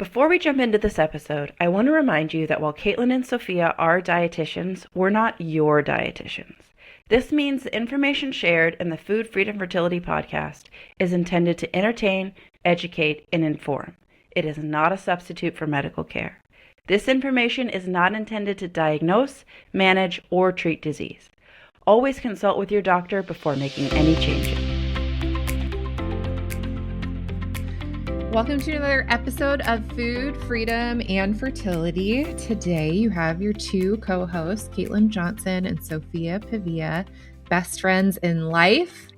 Before we jump into this episode, I want to remind you that while Caitlin and Sophia are dietitians, we're not your dietitians. This means the information shared in the Food Freedom Fertility podcast is intended to entertain, educate, and inform. It is not a substitute for medical care. This information is not intended to diagnose, manage, or treat disease. Always consult with your doctor before making any changes. Welcome to another episode of Food, Freedom, and Fertility. Today you have your two co-hosts, Caitlin Johnson and Sophia Pavia, best friends in life,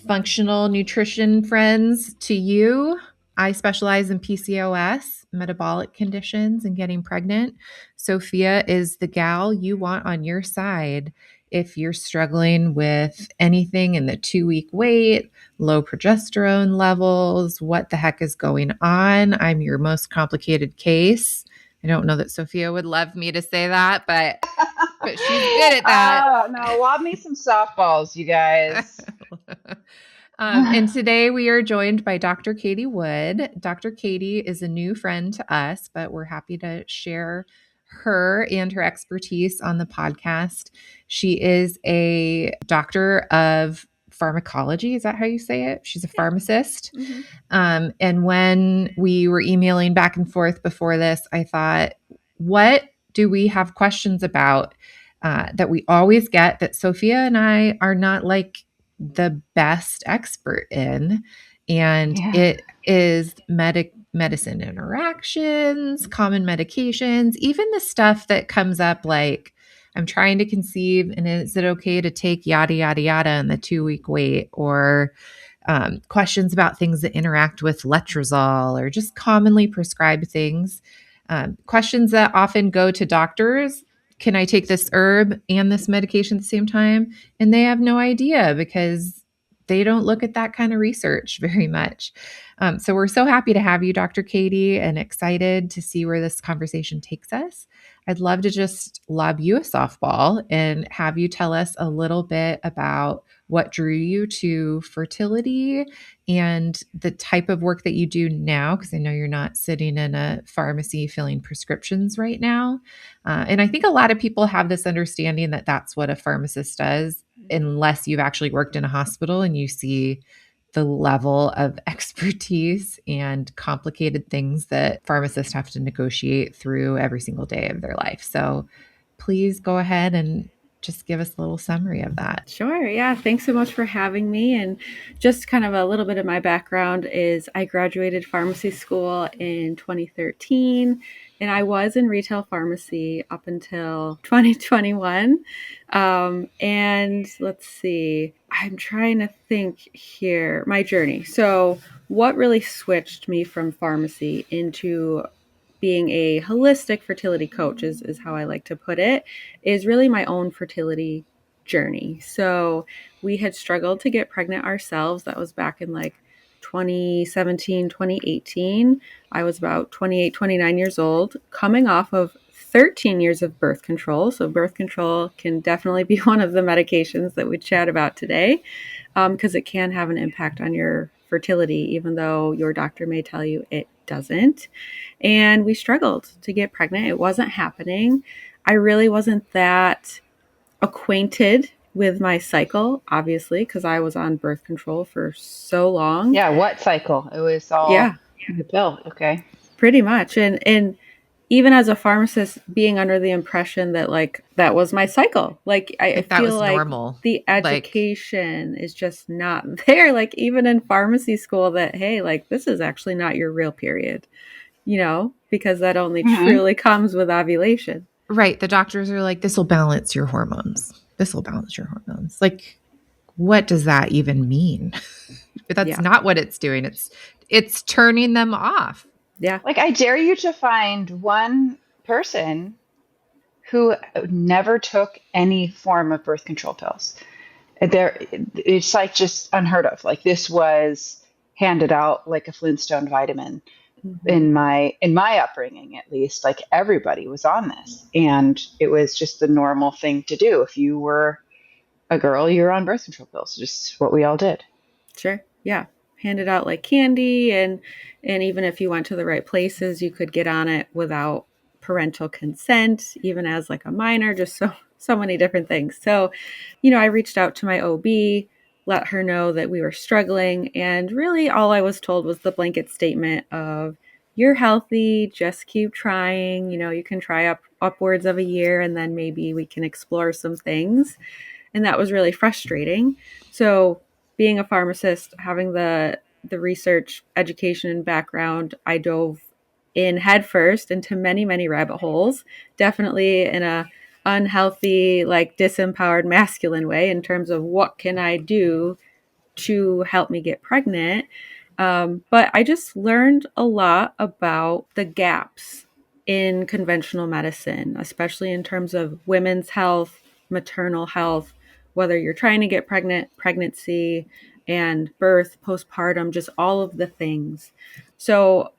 functional nutrition friends to you. I specialize in PCOS, metabolic conditions, and getting pregnant. Sophia is the gal you want on your side if you're struggling with anything in the 2-week wait, low progesterone levels, what the heck is going on. I'm your most complicated case. I don't know that Sophia would love me to say that, but she's good at that. Oh, no, lob me some softballs, you guys. And today we are joined by Dr. Katie Wood. Dr. Katie is a new friend to us, but we're happy to share her and her expertise on the podcast. She is a doctor of pharmacology. Is that how you say it? She's a pharmacist. Mm-hmm. And when we were emailing back and forth before this, I thought, what do we have questions about that we always get that Sophia and I are not like the best expert in? And it is medicine interactions, common medications, even the stuff that comes up like, I'm trying to conceive and is it okay to take yada, yada, yada in the 2-week wait, or questions about things that interact with letrozole or just commonly prescribed things. Questions that often go to doctors. Can I take this herb and this medication at the same time? And they have no idea because they don't look at that kind of research very much. So we're so happy to have you, Dr. Katie, and excited to see where this conversation takes us. I'd love to just lob you a softball and have you tell us a little bit about what drew you to fertility and the type of work that you do now, because I know you're not sitting in a pharmacy filling prescriptions right now. And I think a lot of people have this understanding that that's what a pharmacist does, unless you've actually worked in a hospital and you see the level of expertise and complicated things that pharmacists have to negotiate through every single day of their life. So please go ahead and just give us a little summary of that. Sure. Yeah. Thanks so much for having me. And just kind of a little bit of my background is I graduated pharmacy school in 2013, and I was in retail pharmacy up until 2021. And let's see, I'm trying to think here, my journey. So what really switched me from pharmacy into being a holistic fertility coach is how I like to put it, is really my own fertility journey. So we had struggled to get pregnant ourselves. That was back in like 2017, 2018. I was about 28, 29 years old, coming off of 13 years of birth control. So birth control can definitely be one of the medications that we chat about today, because it can have an impact on your fertility, even though your doctor may tell you it doesn't. And we struggled to get pregnant. It wasn't happening. I really wasn't that acquainted with my cycle, obviously, because I was on birth control for so long. Yeah, what cycle? It was all the pill. Okay. Pretty much. And even as a pharmacist, being under the impression that like that was my cycle. Like I feel like normal. The education is just not there. Like even in pharmacy school that, hey, like this is actually not your real period, because that only truly comes with ovulation. Right. The doctors are like, this will balance your hormones. This will balance your hormones. Like, what does that even mean? That's not what it's doing. It's turning them off. Yeah. Like, I dare you to find one person who never took any form of birth control pills. It's like just unheard of. Like this was handed out like a Flintstone vitamin in my upbringing, at least. Like everybody was on this, and it was just the normal thing to do. If you were a girl, you're on birth control pills. Just what we all did. Sure. Yeah. handed out like candy, and even if you went to the right places, you could get on it without parental consent, even as like a minor, just so many different things. So, I reached out to my OB, let her know that we were struggling, and really all I was told was the blanket statement of, you're healthy, just keep trying. You can try upwards of a year, and then maybe we can explore some things. And that was really frustrating. So, being a pharmacist, having the research, education, and background, I dove in headfirst into many rabbit holes. Definitely in a unhealthy, like disempowered masculine way, in terms of what can I do to help me get pregnant. But I just learned a lot about the gaps in conventional medicine, especially in terms of women's health, maternal health, whether you're trying to get pregnant, pregnancy and birth, postpartum, just all of the things. So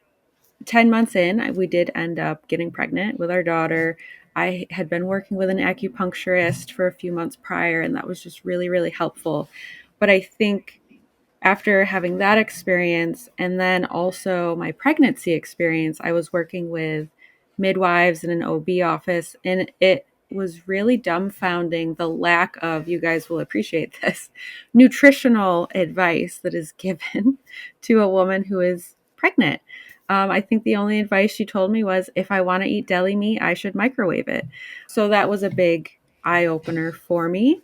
10 months in, we did end up getting pregnant with our daughter. I had been working with an acupuncturist for a few months prior, and that was just really helpful. But I think after having that experience, and then also my pregnancy experience, I was working with midwives in an OB office, and it was really dumbfounding the lack of, you guys will appreciate this, nutritional advice that is given to a woman who is pregnant. I think the only advice she told me was, if I want to eat deli meat, I should microwave it. So that was a big eye opener for me.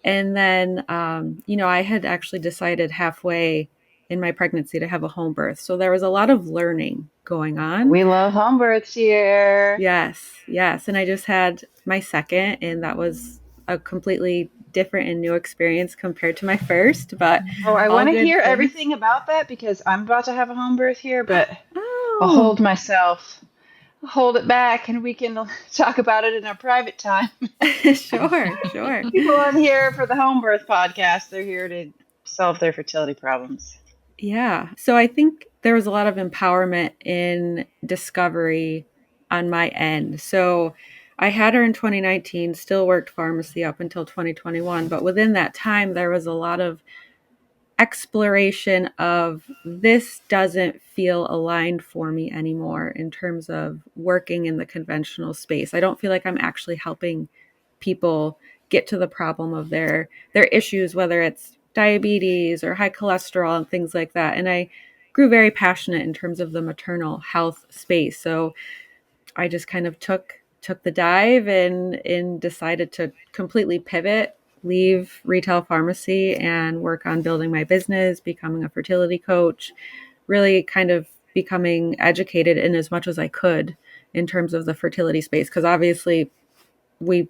And then, I had actually decided halfway in my pregnancy to have a home birth. So there was a lot of learning going on. We love home births here. Yes. And I just had my second, and that was a completely different and new experience compared to my first, but Oh, I all want to good hear things. everything about that because I'm about to have a home birth here, but I'll Oh, hold myself, hold it back, and we can talk about it in our private time. sure. People on here for the home birth podcast, they're here to solve their fertility problems. Yeah. So I think there was a lot of empowerment in discovery on my end. So I had her in 2019, still worked pharmacy up until 2021. But within that time, there was a lot of exploration of, this doesn't feel aligned for me anymore in terms of working in the conventional space. I don't feel like I'm actually helping people get to the problem of their issues, whether it's diabetes or high cholesterol and things like that. And I grew very passionate in terms of the maternal health space. So I just kind of took the dive and decided to completely pivot, leave retail pharmacy and work on building my business, becoming a fertility coach, really kind of becoming educated in as much as I could in terms of the fertility space. Because obviously we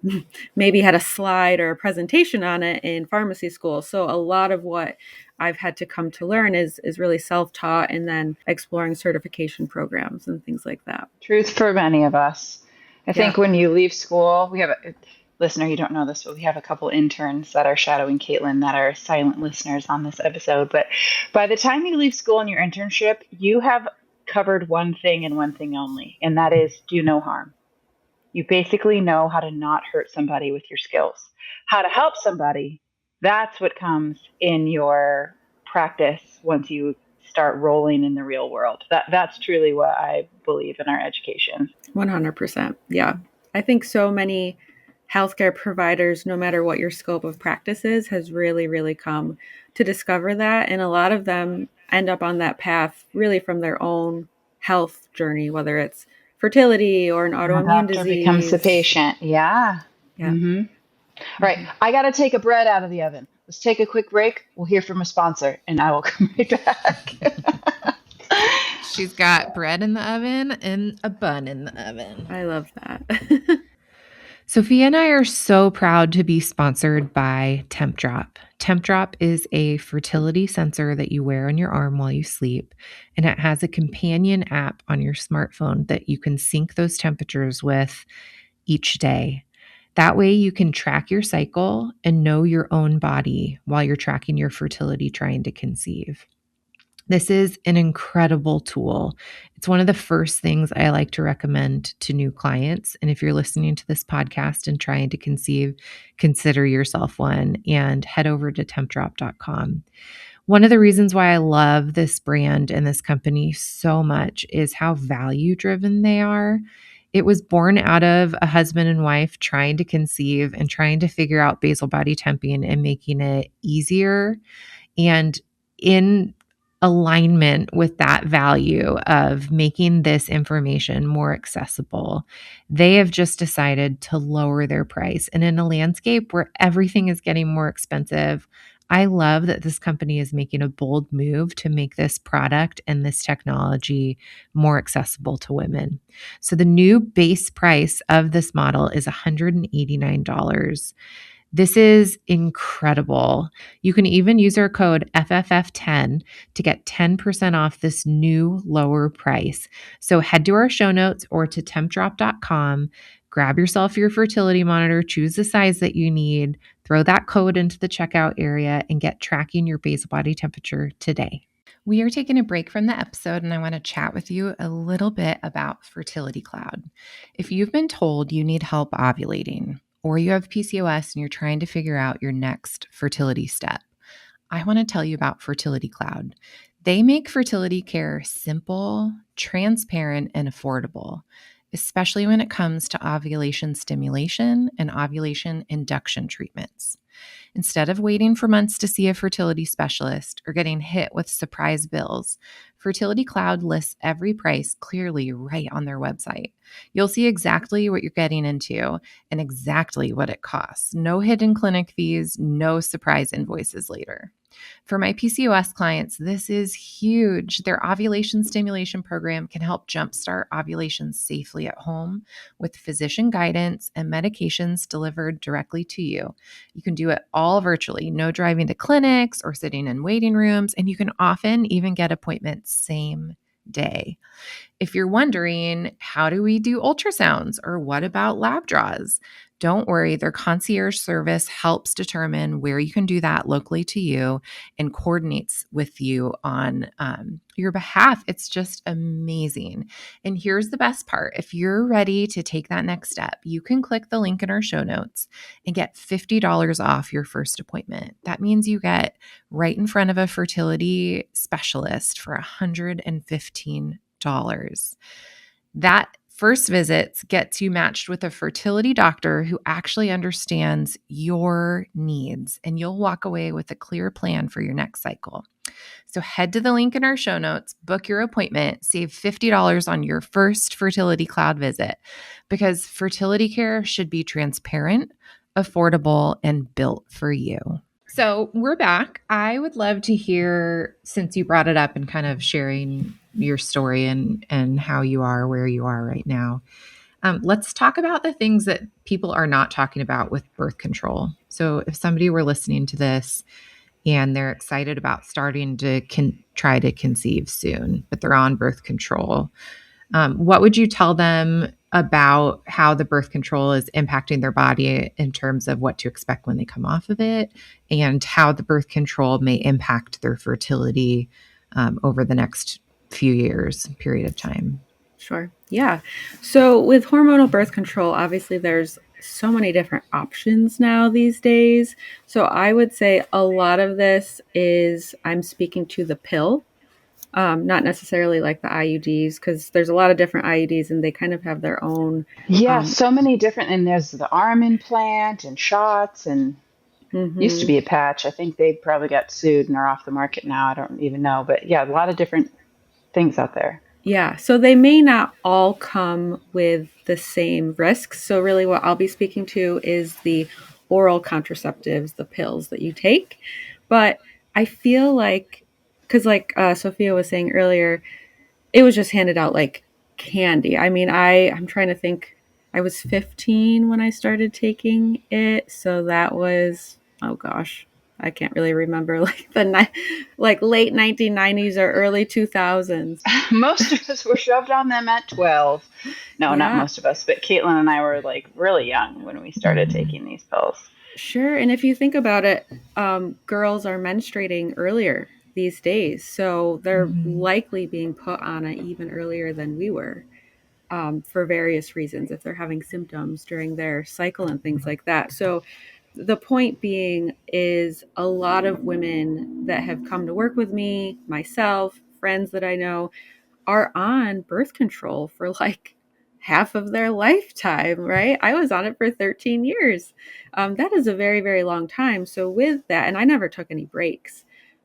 maybe had a slide or a presentation on it in pharmacy school. So a lot of what I've had to come to learn is really self-taught, and then exploring certification programs and things like that. Truth for many of us. I Yeah. think when you leave school, we have a listener, you don't know this, but we have a couple interns that are shadowing Caitlin that are silent listeners on this episode. But by the time you leave school and your internship, you have covered one thing and one thing only, and that is do no harm. You basically know how to not hurt somebody with your skills. How to help somebody, that's what comes in your practice once you start rolling in the real world. That's truly what I believe in our education. 100%. Yeah. I think so many healthcare providers, no matter what your scope of practice is, has really come to discover that. And a lot of them end up on that path really from their own health journey, whether it's fertility or an And the autoimmune doctor becomes the disease. patient. Yeah. Yeah. Mm-hmm. All right. I got to take a bread out of the oven. Let's take a quick break. We'll hear from a sponsor and I will come right back. She's got bread in the oven and a bun in the oven. I love that. Sophia and I are so proud to be sponsored by TempDrop. TempDrop is a fertility sensor that you wear on your arm while you sleep, and it has a companion app on your smartphone that you can sync those temperatures with each day. That way you can track your cycle and know your own body while you're tracking your fertility trying to conceive. This is an incredible tool. It's one of the first things I like to recommend to new clients. And if you're listening to this podcast and trying to conceive, consider yourself one and head over to tempdrop.com. One of the reasons why I love this brand and this company so much is how value driven they are. It was born out of a husband and wife trying to conceive and trying to figure out basal body temping and making it easier, and in alignment with that value of making this information more accessible, they have just decided to lower their price. And in a landscape where everything is getting more expensive, I love that this company is making a bold move to make this product and this technology more accessible to women. So the new base price of this model is $189. This is incredible. You can even use our code FFF10 to get 10% off this new lower price. So head to our show notes or to tempdrop.com, grab yourself your fertility monitor, choose the size that you need, throw that code into the checkout area, and get tracking your basal body temperature today. We are taking a break from the episode, and I want to chat with you a little bit about Fertility Cloud. If you've been told you need help ovulating, or you have PCOS and you're trying to figure out your next fertility step, I want to tell you about Fertility Cloud. They make fertility care simple, transparent, and affordable, especially when it comes to ovulation stimulation and ovulation induction treatments. Instead of waiting for months to see a fertility specialist or getting hit with surprise bills, Fertility Cloud lists every price clearly right on their website. You'll see exactly what you're getting into and exactly what it costs. No hidden clinic fees, no surprise invoices later. For my PCOS clients, this is huge. Their ovulation stimulation program can help jumpstart ovulation safely at home with physician guidance and medications delivered directly to you. You can do it all virtually, no driving to clinics or sitting in waiting rooms, and you can often even get appointments same day. If you're wondering, how do we do ultrasounds or what about lab draws? Don't worry, their concierge service helps determine where you can do that locally to you and coordinates with you on your behalf. It's just amazing. And here's the best part. If you're ready to take that next step, you can click the link in our show notes and get $50 off your first appointment. That means you get right in front of a fertility specialist for $115. That first visit gets you matched with a fertility doctor who actually understands your needs, and you'll walk away with a clear plan for your next cycle. So head to the link in our show notes, book your appointment, save $50 on your first Fertility Cloud visit, because fertility care should be transparent, affordable, and built for you. So we're back. I would love to hear, since you brought it up and kind of sharing your story and how you are where you are right now. Let's talk about the things that people are not talking about with birth control. So if somebody were listening to this and they're excited about starting to try to conceive soon, but they're on birth control, what would you tell them about how the birth control is impacting their body in terms of what to expect when they come off of it, and how the birth control may impact their fertility over the next few years period of time? Sure. Yeah. So with hormonal birth control, obviously there's so many different options now these days. So I would say a lot of this is I'm speaking to the pill, not necessarily like the IUDs, because there's a lot of different IUDs and they kind of have their own. Yeah, Um, so many different, and there's the arm implant and shots, and used to mhm. be a patch. I think they probably got sued and are off the market now. I don't even know, but yeah, a lot of different things out there. Yeah, so they may not all come with the same risks. So, really, what I'll be speaking to is the oral contraceptives, the pills that you take. But I feel like, because like Sophia was saying earlier, it was just handed out like candy. I mean, I'm trying to think. I was 15 when I started taking it, so that was, oh gosh, I can't really remember, like like late 1990s or early 2000s. Most of us were shoved on them at 12. No, not Yeah, most of us, but Caitlin and I were like really young when we started Mhm. taking these pills. sure. And if you think about it, girls are menstruating earlier these days, so they're Mhm. likely being put on it even earlier than we were, for various reasons if they're having symptoms during their cycle and things like that. So the point being is a lot of women that have come to work with me, myself, friends that I know, are on birth control for like half of their lifetime, right? I was on it for 13 years. That is a very, very long time. So, with that, and I never took any breaks,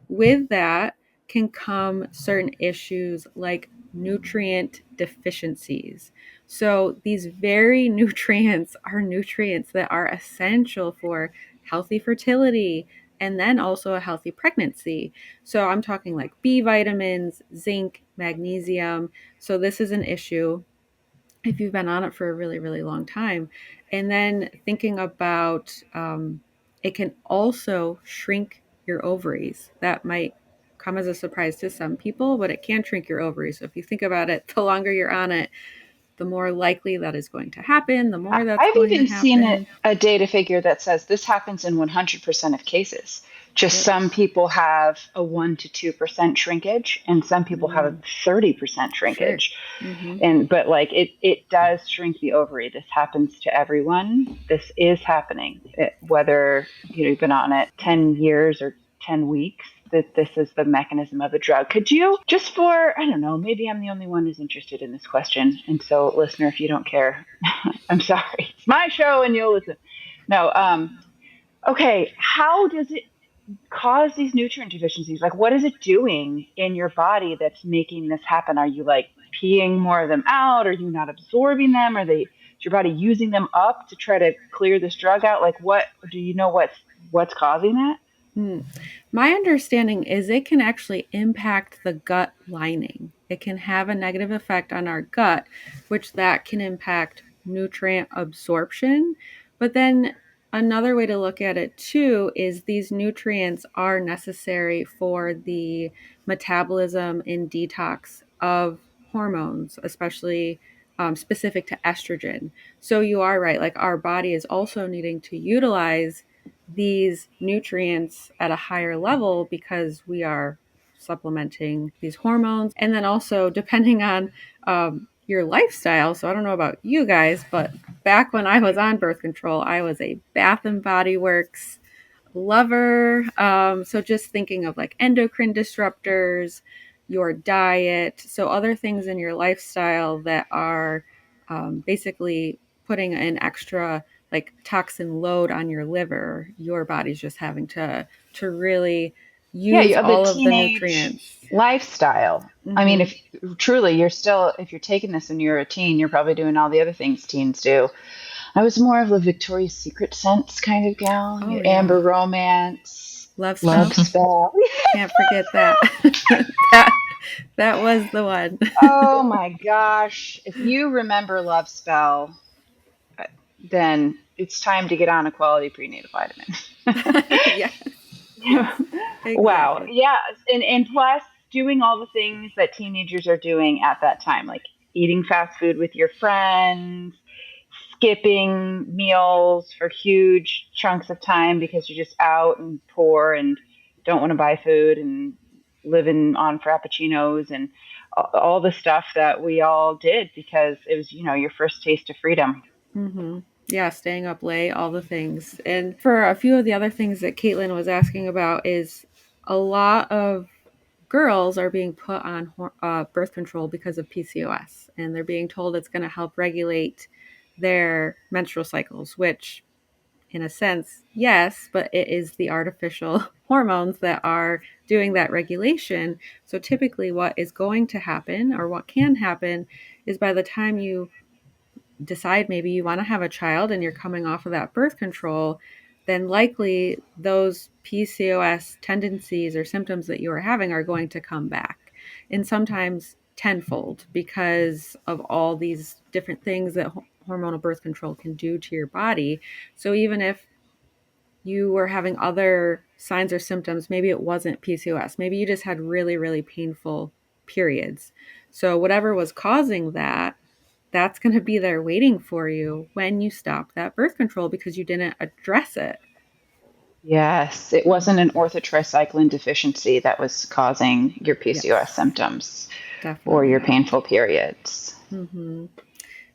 with that can come certain issues like nutrient deficiencies. So, these very nutrients are nutrients that are essential for healthy fertility and then also a healthy pregnancy. So I'm talking like B vitamins, zinc, magnesium. So this is an issue if you've been on it for a really, really long time. And then thinking about it can also shrink your ovaries. That might come as a surprise to some people, but it can shrink your ovaries. So if you think about it, the longer you're on it, the more likely that is going to happen, the more that's I've going to even seen happen. a data figure that says this happens in 100% of cases. Just Yep. some people have a 1 to 2% shrinkage, and some people have a 30% Sure. shrinkage. Mm-hmm. But like it does shrink the ovary. This happens to everyone. This is happening, whether you've been on it 10 years or 10 weeks. That this is the mechanism of the drug. Could you, just for, I don't know, maybe I'm the only one who's interested in this question, and so listener, if you don't care, I'm sorry. It's my show and you'll listen. No, okay. How does it cause these nutrient deficiencies? Like, what is it doing in your body that's making this happen? Are you like peeing more of them out? Are you not absorbing them? Is your body using them up to try to clear this drug out? Like, what do you know what's causing that? Mm. My understanding is it can actually impact the gut lining. It can have a negative effect on our gut, which that can impact nutrient absorption. But then another way to look at it too is these nutrients are necessary for the metabolism and detox of hormones, especially specific to estrogen. So you are right, like our body is also needing to utilize these nutrients at a higher level because we are supplementing these hormones. And then also, depending on your lifestyle. So, I don't know about you guys, but back when I was on birth control, I was a Bath and Body Works lover. So, just thinking of like endocrine disruptors, your diet, so other things in your lifestyle that are basically putting an extra like toxin load on your liver, your body's just having to really Yeah, use you have the all of the teenage nutrients. lifestyle. I mean, Mm-hmm. if truly if you're taking this and you're a teen, you're probably doing all the other things teens do. I was more of a Victoria's Secret scents kind of gal. Oh yeah, Amber Romance, love Love spell. Spell. Can't forget that. that that was the one. Oh my gosh. If you remember Love Spell, then it's time to get on a quality prenatal vitamin. Yes, yes, Wow. exactly. Yeah. And plus doing all the things that teenagers are doing at that time, like eating fast food with your friends, skipping meals for huge chunks of time because you're just out and poor and don't want to buy food and living on frappuccinos and all the stuff that we all did because it was, your first taste of freedom. Mm-hmm. Yeah, staying up late, all the things. And for a few of the other things that Caitlin was asking about is a lot of girls are being put on birth control because of PCOS, and they're being told it's going to help regulate their menstrual cycles, which in a sense, yes, but it is the artificial hormones that are doing that regulation. So typically what is going to happen or what can happen is by the time you decide maybe you want to have a child and you're coming off of that birth control, then likely those PCOS tendencies or symptoms that you are having are going to come back. And sometimes tenfold because of all these different things that hormonal birth control can do to your body. So even if you were having other signs or symptoms, maybe it wasn't PCOS, maybe you just had really, really painful periods. So whatever was causing that, that's going to be there waiting for you when you stop that birth control because you didn't address it. Yes, it wasn't an orthotricycline deficiency that was causing your PCOS Yes, symptoms or definitely your not. painful periods. Hmm.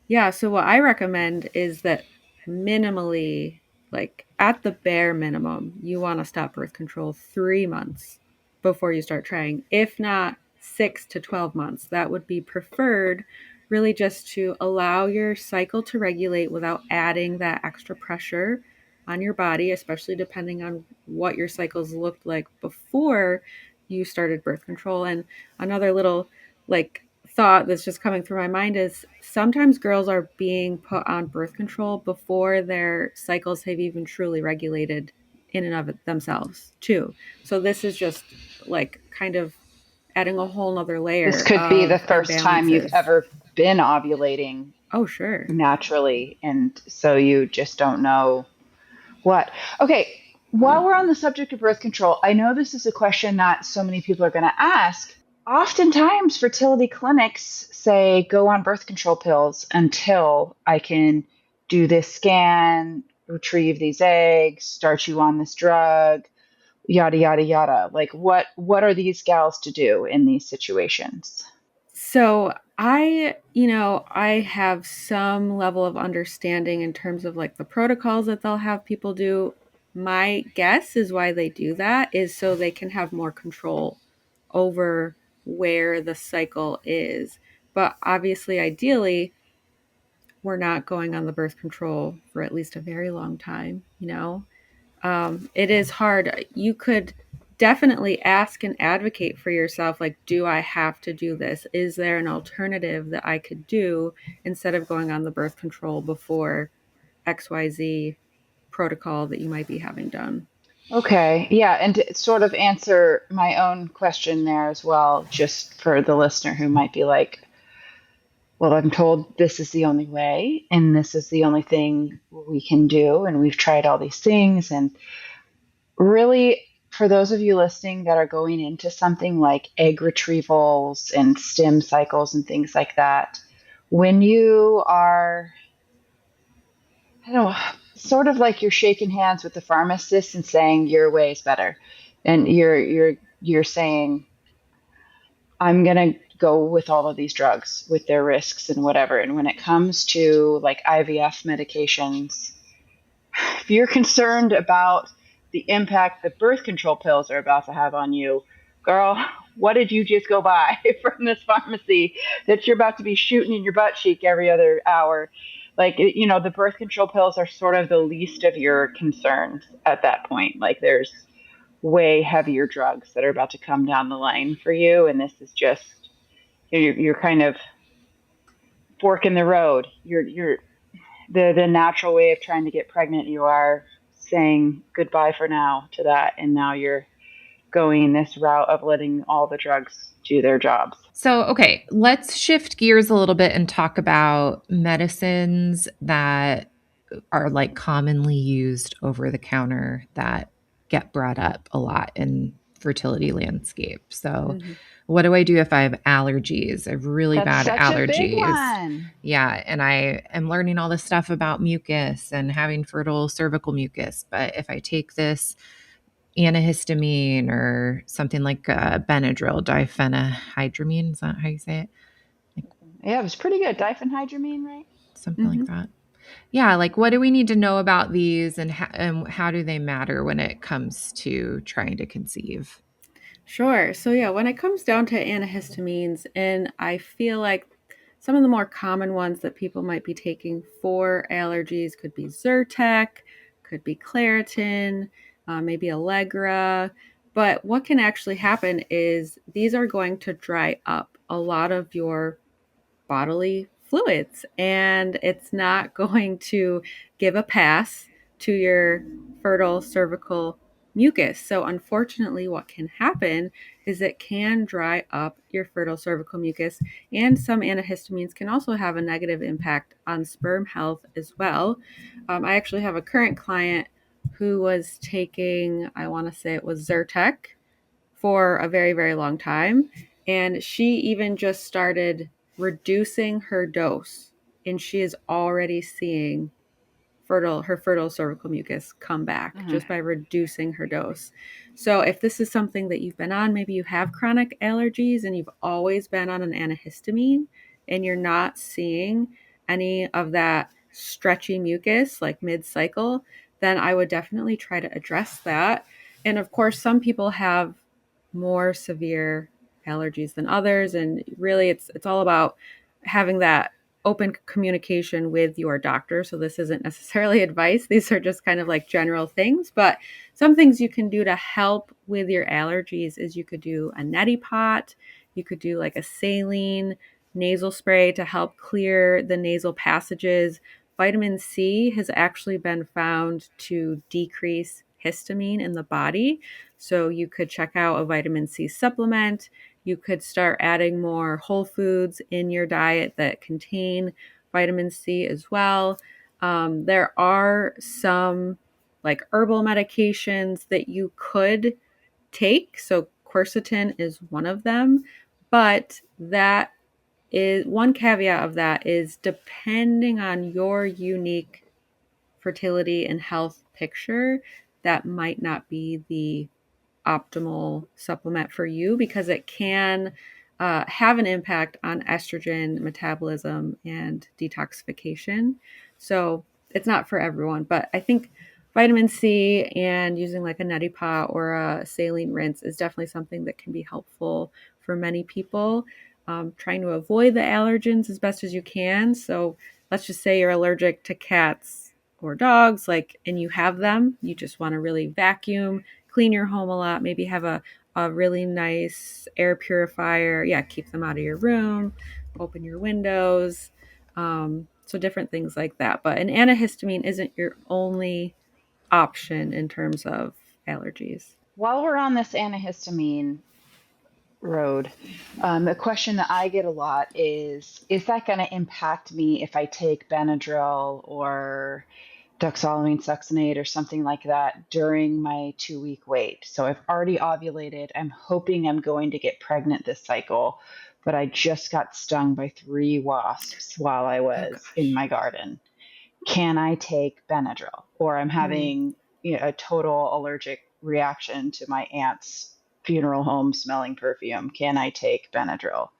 Yeah, so what I recommend is that minimally, like at the bare minimum, you want to stop birth control 3 months before you start trying. If not 6 to 12 months, that would be preferred, really just to allow your cycle to regulate without adding that extra pressure on your body, especially depending on what your cycles looked like before you started birth control. And another little like thought that's just coming through my mind is sometimes girls are being put on birth control before their cycles have even truly regulated in and of it themselves too. So this is just like kind of adding a whole nother This layer could be the of first time you've imbalances. ever been ovulating Oh, sure. naturally, and so you just don't know what. Okay, while we're on the subject of birth control, I know this is a question that so many people are going to ask. Oftentimes, fertility clinics say go on birth control pills until I can do this scan, retrieve these eggs, start you on this drug, yada yada yada. Like what are these gals to do in these situations? So I have some level of understanding in terms of like the protocols that they'll have people do. My guess is why they do that is so they can have more control over where the cycle is. But obviously, ideally, we're not going on the birth control for at least a very long time. It is hard. You could definitely ask and advocate for yourself like, do I have to do this? Is there an alternative that I could do instead of going on the birth control before XYZ protocol that you might be having done? Okay, yeah, and to sort of answer my own question there as well, just for the listener who might be like, well, I'm told this is the only way, and this is the only thing we can do, and we've tried all these things. And really, for those of you listening that are going into something like egg retrievals and stim cycles and things like that, when you are, I don't know, sort of like you're shaking hands with the pharmacist and saying your way is better, and you're saying I'm going to go with all of these drugs with their risks and whatever. And when it comes to like IVF medications, if you're concerned about the impact the birth control pills are about to have on you, girl, what did you just go buy from this pharmacy that you're about to be shooting in your butt cheek every other hour? Like, the birth control pills are sort of the least of your concerns at that point. Like, there's way heavier drugs that are about to come down the line for you. And this is just, you're kind of fork in the road. You're the natural way of trying to get pregnant. You are saying goodbye for now to that, and now you're going this route of letting all the drugs do their jobs. So, okay, let's shift gears a little bit and talk about medicines that are like commonly used over the counter that get brought up a lot in fertility landscape. So, Mm-hmm. what do I do if I have allergies? I have really That's bad such a big allergies. one. Yeah, and I am learning all this stuff about mucus and having fertile cervical mucus, but if I take this antihistamine or something like Benadryl, diphenhydramine, is that how you say it? Like Yeah, it was pretty good. Diphenhydramine, right? something like Mm-hmm. that. Yeah, like what do we need to know about these and how do they matter when it comes to trying to conceive? Sure. So yeah, when it comes down to antihistamines, and I feel like some of the more common ones that people might be taking for allergies could be Zyrtec, could be Claritin, maybe Allegra. But what can actually happen is these are going to dry up a lot of your bodily fluids, and it's not going to give a pass to your fertile cervical mucus. So, unfortunately, what can happen is it can dry up your fertile cervical mucus, and some antihistamines can also have a negative impact on sperm health as well. I actually have a current client who was taking, I want to say it was Zyrtec for a very, very long time. And she even just started reducing her dose, and she is already seeing her fertile cervical mucus come back Mhm. just by reducing her dose. So if this is something that you've been on, maybe you have chronic allergies and you've always been on an antihistamine and you're not seeing any of that stretchy mucus like mid-cycle, then I would definitely try to address that. And of course, some people have more severe allergies than others, and really it's all about having that open communication with your doctor. So this isn't necessarily advice. These are just kind of like general things, but some things you can do to help with your allergies is you could do a neti pot, you could do like a saline nasal spray to help clear the nasal passages. Vitamin C has actually been found to decrease histamine in the body. So you could check out a vitamin C supplement. You could start adding more whole foods in your diet that contain vitamin C as well. There are some like herbal medications that you could take. So quercetin is one of them, but that is one caveat of that is depending on your unique fertility and health picture, that might not be the optimal supplement for you because it can have an impact on estrogen metabolism and detoxification. So it's not for everyone, but I think vitamin C and using like a neti pot or a saline rinse is definitely something that can be helpful for many people. Trying to avoid the allergens as best as you can. So let's just say you're allergic to cats or dogs, like, and you have them, you just want to really vacuum, clean your home a lot, maybe have a really nice air purifier. Yeah, keep them out of your room, open your windows. So different things like that. But an antihistamine isn't your only option in terms of allergies. While we're on this antihistamine road, the question that I get a lot is that going to impact me if I take Benadryl or doxylamine succinate or something like that during my 2 week wait? So I've already ovulated. I'm hoping I'm going to get pregnant this cycle, but I just got stung by 3 wasps while I Oh was in gosh. my garden. Can I take Benadryl? Or I'm Hmm. having, a total allergic reaction to my aunt's funeral home smelling perfume. Can I take Benadryl?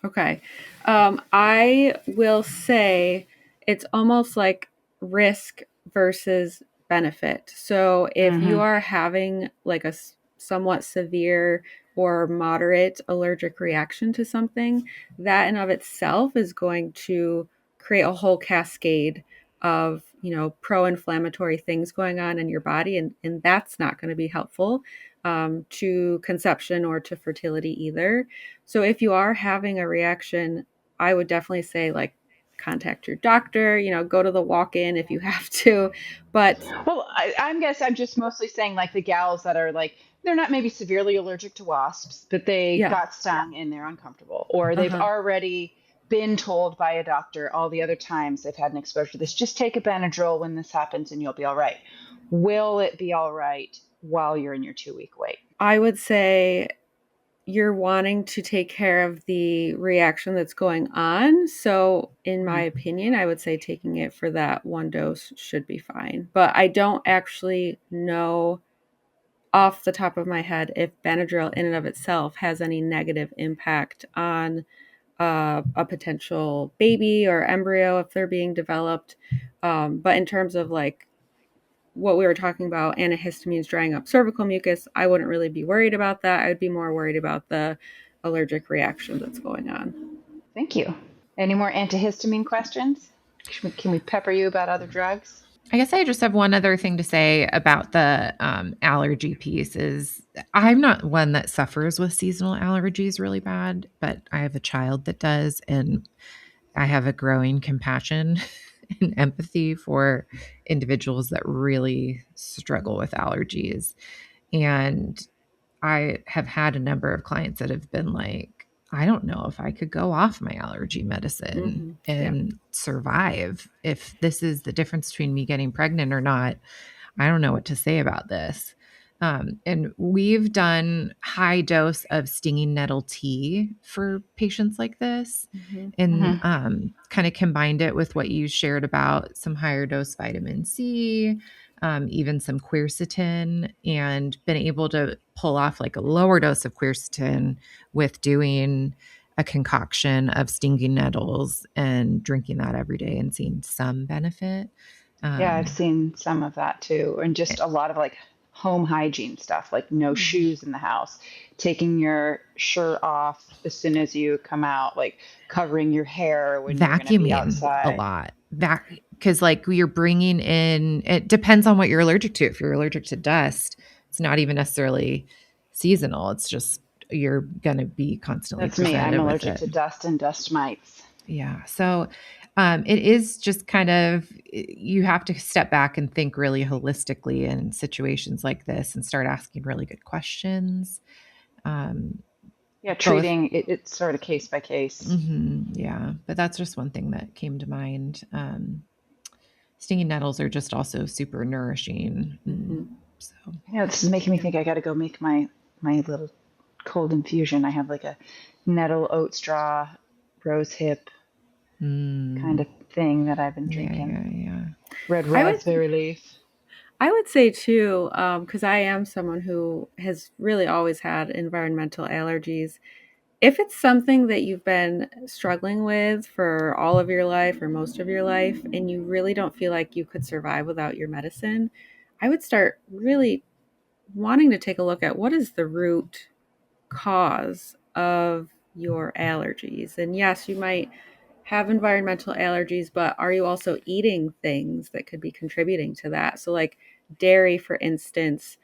Okay. I will say it's almost like risk versus benefit. So if you Mm-hmm. are having like a somewhat severe or moderate allergic reaction to something, that in of itself is going to create a whole cascade of, pro-inflammatory things going on in your body. And that's not going to be helpful to conception or to fertility either. So if you are having a reaction, I would definitely say like contact your doctor, go to the walk-in if you have to. But Well, I'm guess I'm just mostly saying like the gals that are like they're not maybe severely allergic to wasps, but they yeah. got stung and they're uncomfortable, or they've Uh-huh. already been told by a doctor all the other times they've had an exposure to this. Just take a Benadryl when this happens and you'll be all right. Will it be all right while you're in your 2 week wait? I would say you're wanting to take care of the reaction that's going on. So, in my Mm-hmm. opinion, I would say taking it for that one dose should be fine. But I don't actually know off the top of my head if Benadryl in and of itself has any negative impact on a potential baby or embryo if they're being developed. But in terms of like what we were talking about, antihistamines drying up cervical mucus, I wouldn't really be worried about that. I would be more worried about the allergic reaction that's going on. Thank you. Any more antihistamine questions? Can we pepper you about other drugs? I guess I just have one other thing to say about the allergy piece is I'm not one that suffers with seasonal allergies really bad, but I have a child that does, and I have a growing compassion and empathy for individuals that really struggle with allergies. And I have had a number of clients that have been like, I don't know if I could go off my allergy medicine Mm-hmm. Yeah. and survive. If this is the difference between me getting pregnant or not, I don't know what to say about this. And we've done high dose of stinging nettle tea for patients like this, Mm-hmm. and Mm-hmm. kind of combined it with what you shared about some higher dose vitamin C, even some quercetin, and been able to pull off like a lower dose of quercetin with doing a concoction of stinging nettles and drinking that every day and seeing some benefit. Yeah, I've seen some of that too. And just a lot of like home hygiene stuff, like no shoes in the house, taking your shirt off as soon as you come out, like covering your hair when you're going to be Vacuuming a outside. lot. Because like you're bringing in, it depends on what you're allergic to. If you're allergic to dust, it's not even necessarily seasonal. It's just you're going to be constantly That's me. I'm presented with allergic it. to dust and dust mites. Yeah. So it is just kind of, you have to step back and think really holistically in situations like this and start asking really good questions. Um, Yeah, both. treating it, it's sort of case by case. Yeah. But that's just one thing that came to mind. Stinging nettles are just also super nourishing. Mm-hmm. So, Yeah, this is making me think I got to go make my little cold infusion. I have like a nettle oat straw rose hip kind mm, of thing that I've been yeah, drinking. yeah, yeah. Red I would raspberry leaf. I would say too, because I am someone who has really always had environmental allergies. If it's something that you've been struggling with for all of your life or most of your life, and you really don't feel like you could survive without your medicine, I would start really wanting to take a look at what is the root cause of your allergies. And yes, you might have environmental allergies, but are you also eating things that could be contributing to that? So, like dairy, for instance,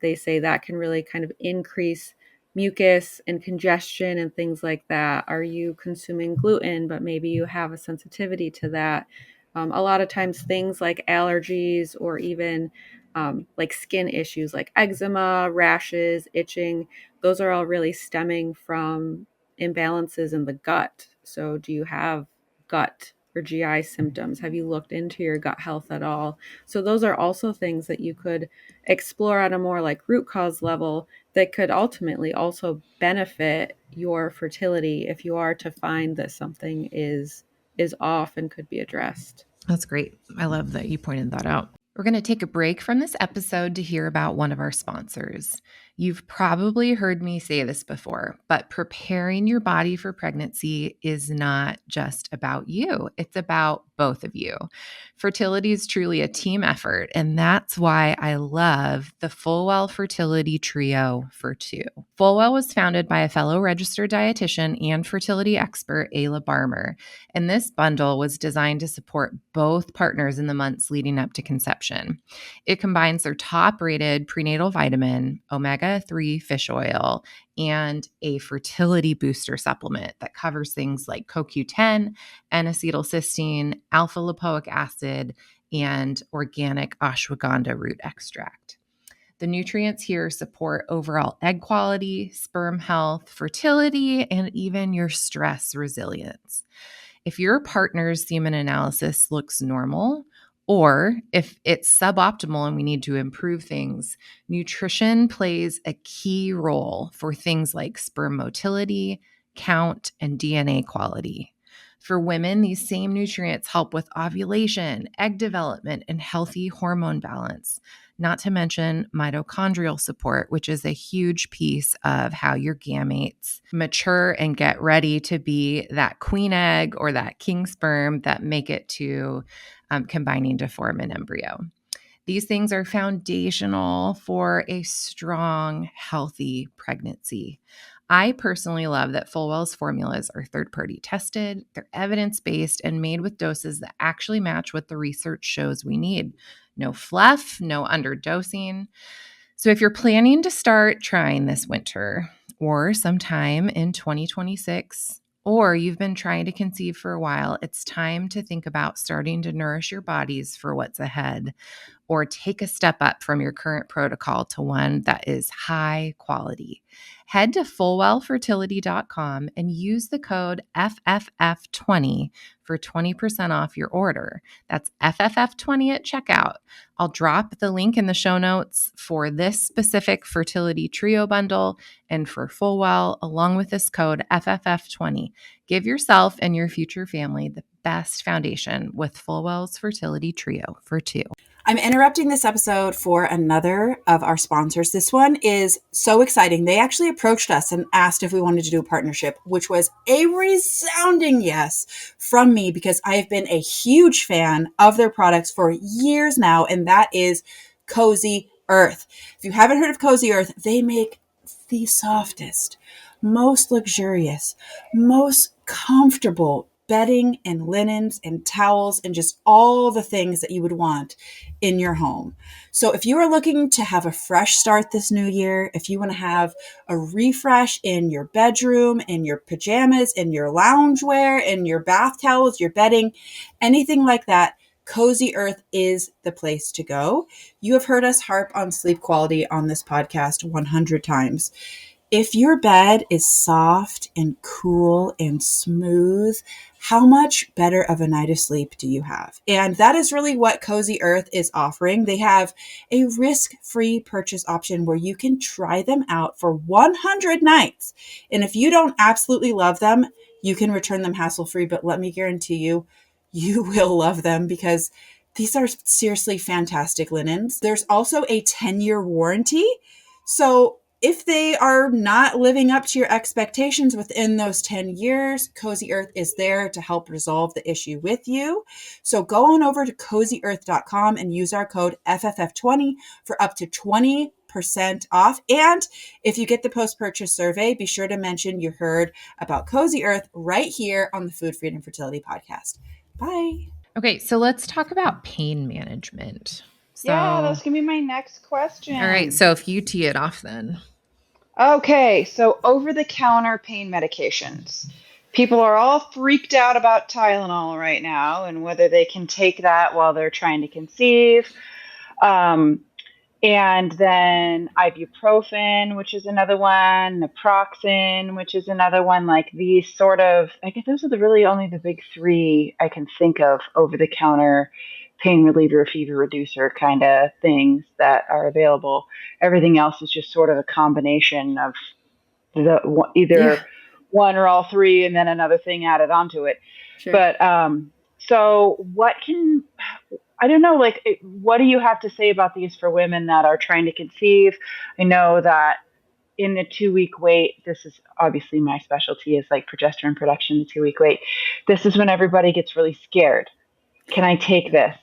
they say that can really kind of increase mucus and congestion and things like that. Are you consuming gluten, but maybe you have a sensitivity to that? A lot of times, things like allergies or even like skin issues like eczema, rashes, itching, those are all really stemming from imbalances in the gut. So, do you have gut or GI symptoms? Have you looked into your gut health at all? So, those are also things that you could explore at a more like root cause level that could ultimately also benefit your fertility if you are to find that something is off and could be addressed. That's great. I love that you pointed that out. We're going to take a break from this episode to hear about one of our sponsors. You've probably heard me say this before, but preparing your body for pregnancy is not just about you. It's about both of you. Fertility is truly a team effort, and that's why I love the Fullwell Fertility Trio for Two. Fullwell was founded by a fellow registered dietitian and fertility expert, Ayla Barmer, and this bundle was designed to support both partners in the months leading up to conception. It combines their top rated prenatal vitamin, omega 3 fish oil, and a fertility booster supplement that covers things like CoQ10, N-acetylcysteine, alpha lipoic acid, and organic ashwagandha root extract. The nutrients here support overall egg quality, sperm health, fertility, and even your stress resilience. If your partner's semen analysis looks normal, or if it's suboptimal and we need to improve things, nutrition plays a key role for things like sperm motility, count, and DNA quality. For women, these same nutrients help with ovulation, egg development, and healthy hormone balance, not to mention mitochondrial support, which is a huge piece of how your gametes mature and get ready to be that queen egg or that king sperm that make it to combining to form an embryo. These things are foundational for a strong, healthy pregnancy. I personally love that Fullwell's formulas are third-party tested, they're evidence-based, and made with doses that actually match what the research shows we need. No fluff, no underdosing. So if you're planning to start trying this winter or sometime in 2026, or you've been trying to conceive for a while, it's time to think about starting to nourish your bodies for what's ahead, or take a step up from your current protocol to one that is high quality. Head to fullwellfertility.com and use the code FFF20 for 20% off your order. That's FFF20 at checkout. I'll drop the link in the show notes for this specific fertility trio bundle and for Fullwell, along with this code FFF20. Give yourself and your future family the best foundation with Fullwell's Fertility Trio for Two. I'm interrupting this episode for another of our sponsors. This one is so exciting. They actually approached us and asked if we wanted to do a partnership, which was a resounding yes from me because I have been a huge fan of their products for years now, and that is Cozy Earth. If you haven't heard of Cozy Earth, they make the softest, most luxurious, most comfortable bedding and linens and towels and just all the things that you would want in your home. So if you are looking to have a fresh start this new year, if you want to have a refresh in your bedroom, in your pajamas, in your loungewear, in your bath towels, your bedding, anything like that, Cozy Earth is the place to go. You have heard us harp on sleep quality on this podcast 100 times. If your bed is soft and cool and smooth, how much better of a night of sleep do you have? And that is really what Cozy Earth is offering. They have a risk-free purchase option where you can try them out for 100 nights. And if you don't absolutely love them, you can return them hassle-free. But let me guarantee you, you will love them because these are seriously fantastic linens. There's also a 10-year warranty. So if they are not living up to your expectations within those 10 years, Cozy Earth is there to help resolve the issue with you. So go on over to cozyearth.com and use our code FFF20 for up to 20% off. And if you get the post-purchase survey, be sure to mention you heard about Cozy Earth right here on the Food Freedom Fertility Podcast. Bye. Okay, so let's talk about pain management. Yeah, that's going to be my next question. All right, so if you tee it off then. Okay, so over-the-counter pain medications. People are all freaked out about Tylenol right now and whether they can take that while they're trying to conceive. And then ibuprofen, which is another one, naproxen, which is another one. Like these sort of, I guess those are really only the big three I can think of over the counter pain reliever, fever reducer kind of things that are available. Everything else is just sort of a combination of either one or all three and then another thing added onto it. Sure. But so I don't know, like, what do you have to say about these for women that are trying to conceive? I know that in the 2-week wait, this is obviously my specialty is like progesterone production, the 2-week wait. This is when everybody gets really scared. Can I take this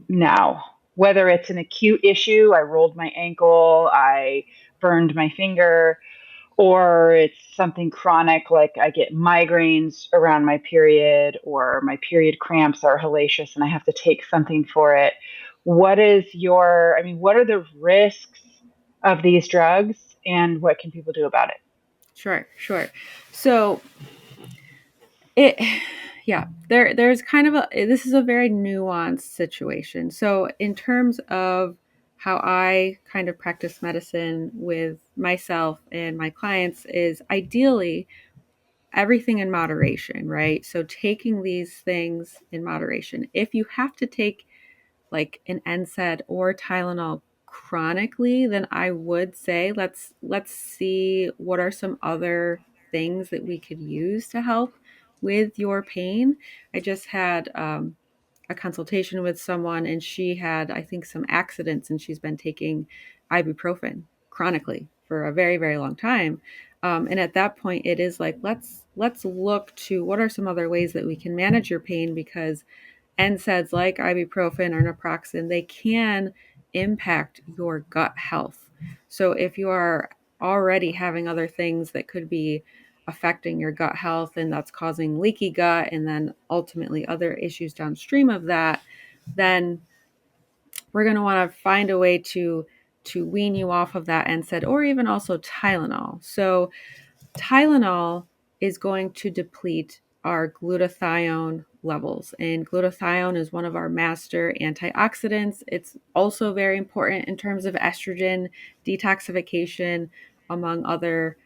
now? Whether it's an acute issue, I rolled my ankle, I burned my finger, or it's something chronic like I get migraines around my period or my period cramps are hellacious and I have to take something for it. What are the risks of these drugs and what can people do about it? Sure. So there's kind of this is a very nuanced situation. So in terms of how I kind of practice medicine with myself and my clients is ideally everything in moderation, right? So taking these things in moderation. If you have to take like an NSAID or Tylenol chronically, then I would say let's see what are some other things that we could use to help with your pain. I just had a consultation with someone and she had, I think, some accidents and she's been taking ibuprofen chronically for a very, very long time. And at that point, it is like, let's look to what are some other ways that we can manage your pain because NSAIDs like ibuprofen or naproxen, they can impact your gut health. So if you are already having other things that could be affecting your gut health and that's causing leaky gut and then ultimately other issues downstream of that, then we're going to want to find a way to wean you off of that NSAID or even also Tylenol. So Tylenol is going to deplete our glutathione levels, and glutathione is one of our master antioxidants. It's also very important in terms of estrogen detoxification, among other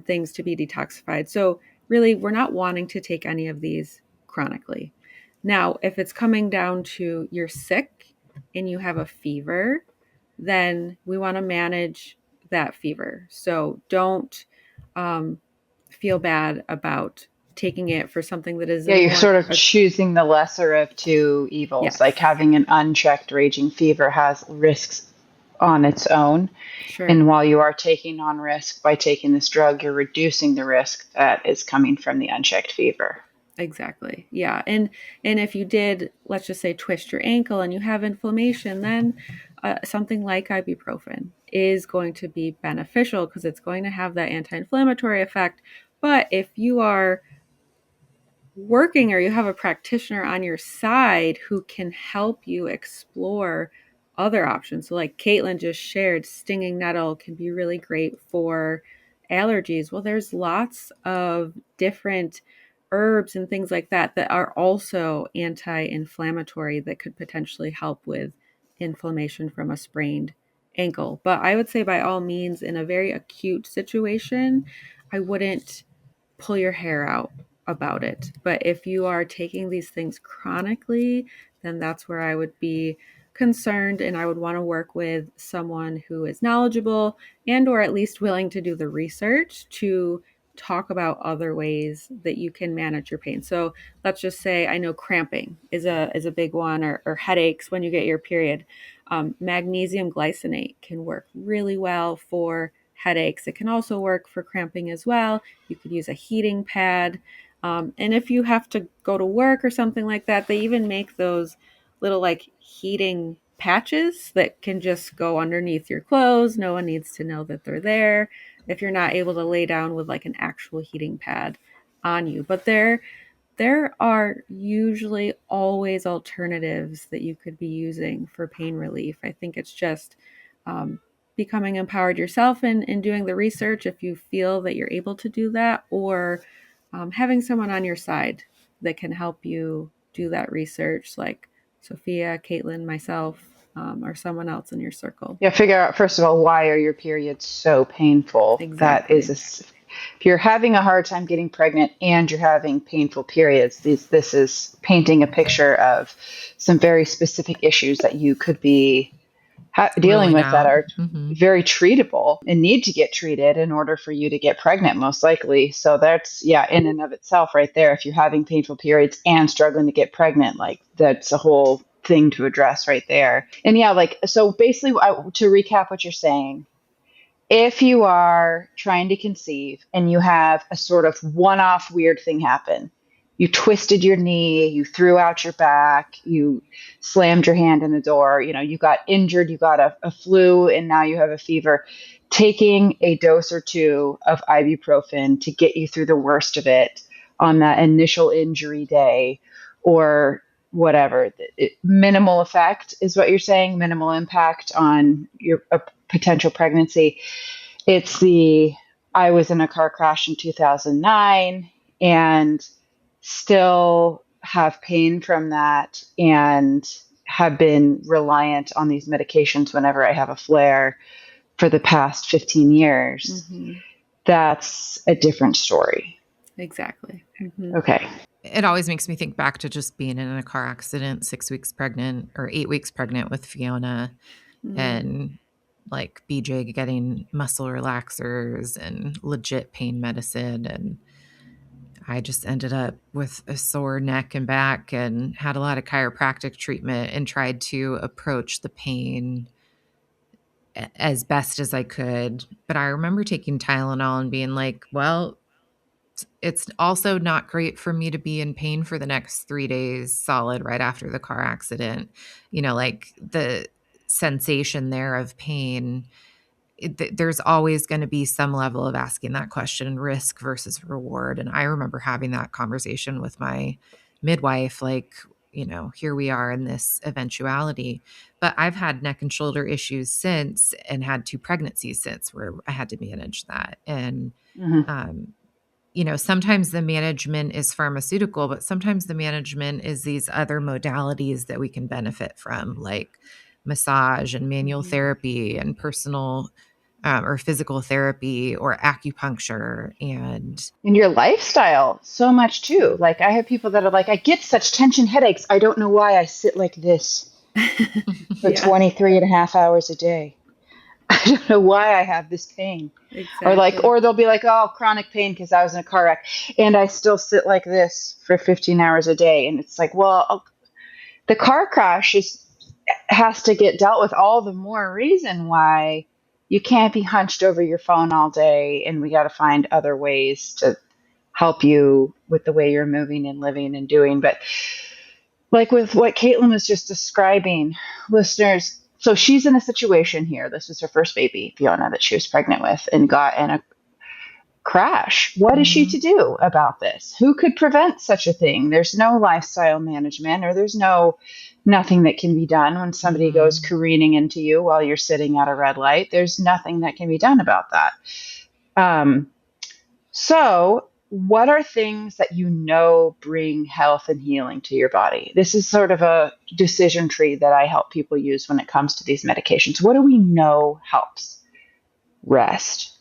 things to be detoxified. So really, we're not wanting to take any of these chronically. Now, if it's coming down to you're sick and you have a fever, then we want to manage that fever. So don't feel bad about taking it for something that is Yeah, you're more sort of choosing the lesser of two evils. yes, Like having an unchecked raging fever has risks on its own. sure. And while you are taking on risk by taking this drug, you're reducing the risk that is coming from the unchecked fever. Exactly. Yeah. And if you did, let's just say, twist your ankle and you have inflammation, then something like ibuprofen is going to be beneficial because it's going to have that anti-inflammatory effect. But if you are working or you have a practitioner on your side who can help you explore other options. So, like Caitlin just shared, stinging nettle can be really great for allergies. Well, there's lots of different herbs and things like that that are also anti inflammatory that could potentially help with inflammation from a sprained ankle. But I would say, by all means, in a very acute situation, I wouldn't pull your hair out about it. But if you are taking these things chronically, then that's where I would be concerned, and I would want to work with someone who is knowledgeable and or at least willing to do the research to talk about other ways that you can manage your pain. So let's just say, I know cramping is a big one, or headaches when you get your period. Magnesium glycinate can work really well for headaches. It can also work for cramping as well. You could use a heating pad. And if you have to go to work or something like that, they even make those little like heating patches that can just go underneath your clothes. No one needs to know that they're there if you're not able to lay down with like an actual heating pad on you. But there are usually always alternatives that you could be using for pain relief. I think it's just becoming empowered yourself and doing the research if you feel that you're able to do that, or having someone on your side that can help you do that research, like Sophia, Caitlin, myself, or someone else in your circle. Yeah, figure out, first of all, why are your periods so painful? That is Exactly. if you're having a hard time getting pregnant and you're having painful periods, this is painting a picture of some very specific issues that you could be dealing Ruling with that out. are Hmm. very treatable and need to get treated in order for you to get pregnant, most likely. So that's, yeah, in and of itself right there. If you're having painful periods and struggling to get pregnant, like that's a whole thing to address right there. And yeah, like, so basically, to recap what you're saying, if you are trying to conceive and you have a sort of one-off weird thing happen, you twisted your knee, you threw out your back, you slammed your hand in the door, you got injured, you got a flu, and now you have a fever, taking a dose or two of ibuprofen to get you through the worst of it on that initial injury day, or whatever, minimal effect is what you're saying, minimal impact on your potential pregnancy. It's I was in a car crash in 2009 and still have pain from that and have been reliant on these medications whenever I have a flare for the past 15 years. Mm-hmm. That's a different story. Exactly. Mm-hmm. Okay. It always makes me think back to just being in a car accident, 6 weeks pregnant or 8 weeks pregnant with Fiona, and like BJ getting muscle relaxers and legit pain medicine. And I just ended up with a sore neck and back and had a lot of chiropractic treatment and tried to approach the pain as best as I could. But I remember taking Tylenol and being like, well, it's also not great for me to be in pain for the next 3 days solid right after the car accident. Like the sensation there of pain, there's always going to be some level of asking that question, risk versus reward. And I remember having that conversation with my midwife, like, here we are in this eventuality. But I've had neck and shoulder issues since and had 2 pregnancies since where I had to manage that. And, um, sometimes the management is pharmaceutical, but sometimes the management is these other modalities that we can benefit from, like massage and manual therapy and personal or physical therapy or acupuncture. And your lifestyle so much too. Like I have people that are like, I get such tension headaches. I don't know why I sit like this for Yeah. 23 and a half hours a day. I don't know why I have this pain. Exactly. Or they'll be like, oh, chronic pain because I was in a car wreck. And I still sit like this for 15 hours a day. And it's like, well, the car crash has to get dealt with, all the more reason why you can't be hunched over your phone all day. And we got to find other ways to help you with the way you're moving and living and doing. But like with what Caitlin was just describing, listeners, so she's in a situation here. This was her first baby, Fiona, that she was pregnant with and got in a crash. What is she to do about this? Who could prevent such a thing? There's no lifestyle management, or there's nothing that can be done when somebody goes careening into you while you're sitting at a red light. There's nothing that can be done about that. So what are things that you know bring health and healing to your body? This is sort of a decision tree that I help people use when it comes to these medications. What do we know helps? Rest,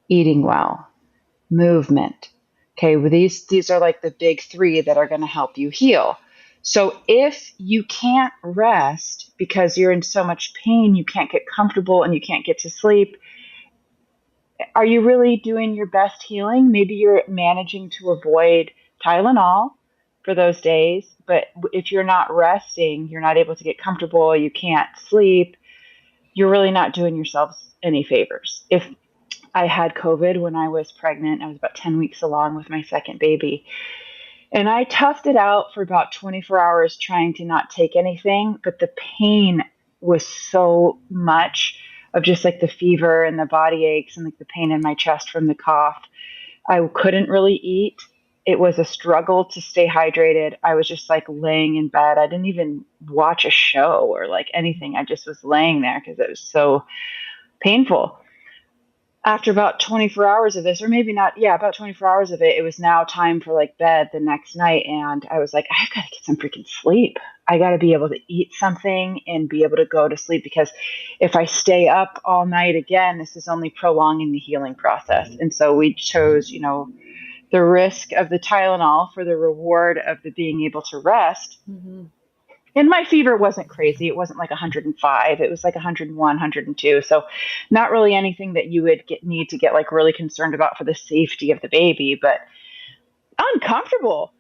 eating well, movement. Okay, well, these are like the big three that are going to help you heal. So if you can't rest because you're in so much pain, you can't get comfortable and you can't get to sleep, are you really doing your best healing? Maybe you're managing to avoid Tylenol for those days, but if you're not resting, you're not able to get comfortable, you can't sleep, you're really not doing yourselves any favors. If I had COVID when I was pregnant, I was about 10 weeks along with my second baby, and I toughed it out for about 24 hours trying to not take anything, but the pain was so much of just like the fever and the body aches and like the pain in my chest from the cough. I couldn't really eat. It was a struggle to stay hydrated. I was just like laying in bed. I didn't even watch a show or like anything. I just was laying there because it was so painful. After about 24 hours of this, or maybe not, yeah, about 24 hours of it, it was now time for like bed the next night. And I was like, I've got to get some freaking sleep. I got to be able to eat something and be able to go to sleep, because if I stay up all night again, this is only prolonging the healing process. And so we chose, the risk of the Tylenol for the reward of the being able to rest. Mm-hmm. And my fever wasn't crazy. It wasn't like 105. It was like 101, 102. So not really anything that you would need to get like really concerned about for the safety of the baby, but uncomfortable.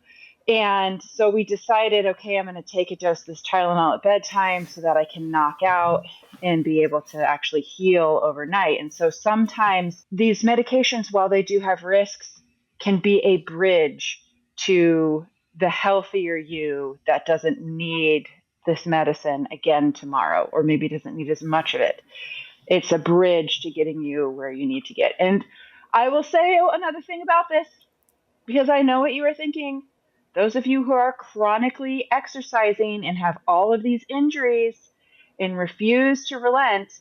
And so we decided, okay, I'm going to take a dose of this Tylenol at bedtime so that I can knock out and be able to actually heal overnight. And so sometimes these medications, while they do have risks, can be a bridge to the healthier you that doesn't need this medicine again tomorrow, or maybe doesn't need as much of it. It's a bridge to getting you where you need to get. And I will say another thing about this, because I know what you are thinking. Those of you who are chronically exercising and have all of these injuries and refuse to relent,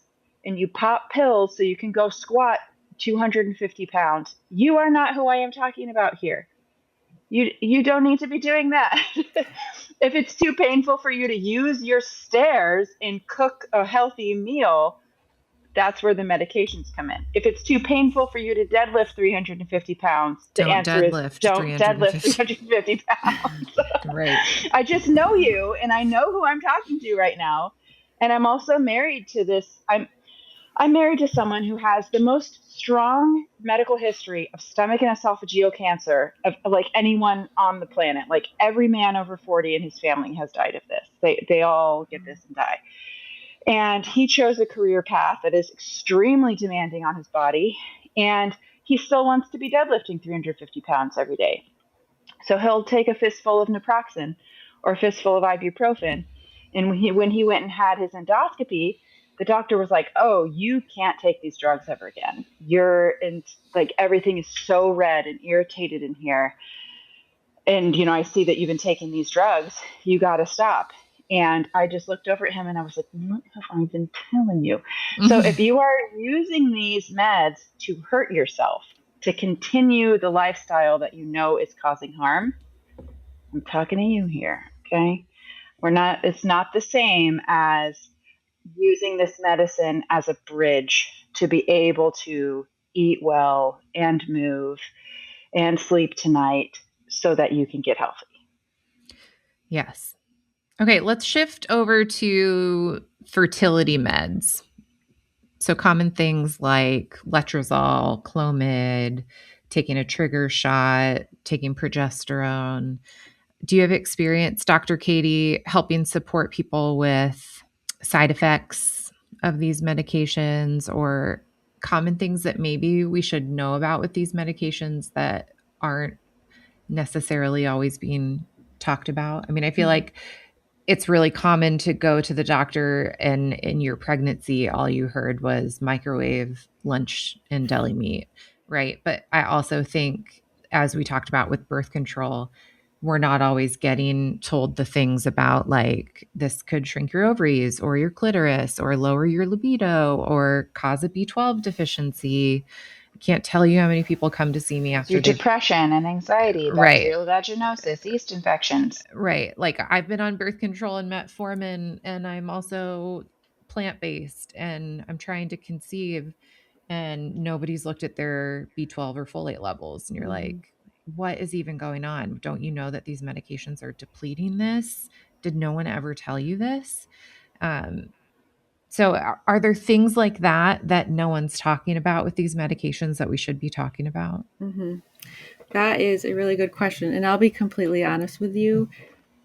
and you pop pills so you can go squat 250 pounds, you are not who I am talking about here. You don't need to be doing that. If it's too painful for you to use your stairs and cook a healthy meal, that's where the medications come in. If it's too painful for you to deadlift 350 pounds, the Don't answer is deadlift don't deadlift 350. 350 pounds. Right. I just know you, and I know who I'm talking to right now. And I'm also married to this. I'm married to someone who has the most strong medical history of stomach and esophageal cancer of like anyone on the planet. Like every man over 40 in his family has died of this. They all get this and die. And he chose a career path that is extremely demanding on his body. And he still wants to be deadlifting 350 pounds every day. So he'll take a fistful of naproxen or a fistful of ibuprofen. And when he went and had his endoscopy, the doctor was like, oh, you can't take these drugs ever again. You're in, like, everything is so red and irritated in here. And, I see that you've been taking these drugs. You got to stop. And I just looked over at him and I was like, what have I been telling you? So if you are using these meds to hurt yourself, to continue the lifestyle that you know is causing harm, I'm talking to you here, okay? It's not the same as using this medicine as a bridge to be able to eat well and move and sleep tonight so that you can get healthy. Yes. Okay, let's shift over to fertility meds. So common things like letrozole, Clomid, taking a trigger shot, taking progesterone. Do you have experience, Dr. Katie, helping support people with side effects of these medications or common things that maybe we should know about with these medications that aren't necessarily always being talked about? I mean, I feel like it's really common to go to the doctor and in your pregnancy, all you heard was microwave lunch and deli meat, right? But I also think, as we talked about with birth control, we're not always getting told the things about like this could shrink your ovaries or your clitoris or lower your libido or cause a B12 deficiency. I can't tell you how many people come to see me Your after they've depression and anxiety, right. bacterial vaginosis, yeast infections. Right. Like I've been on birth control and metformin, and I'm also plant-based and I'm trying to conceive, and nobody's looked at their B12 or folate levels. And you're like, what is even going on? Don't you know that these medications are depleting this? Did no one ever tell you this? So are there things like that that no one's talking about with these medications that we should be talking about? That is a really good question. And I'll be completely honest with you.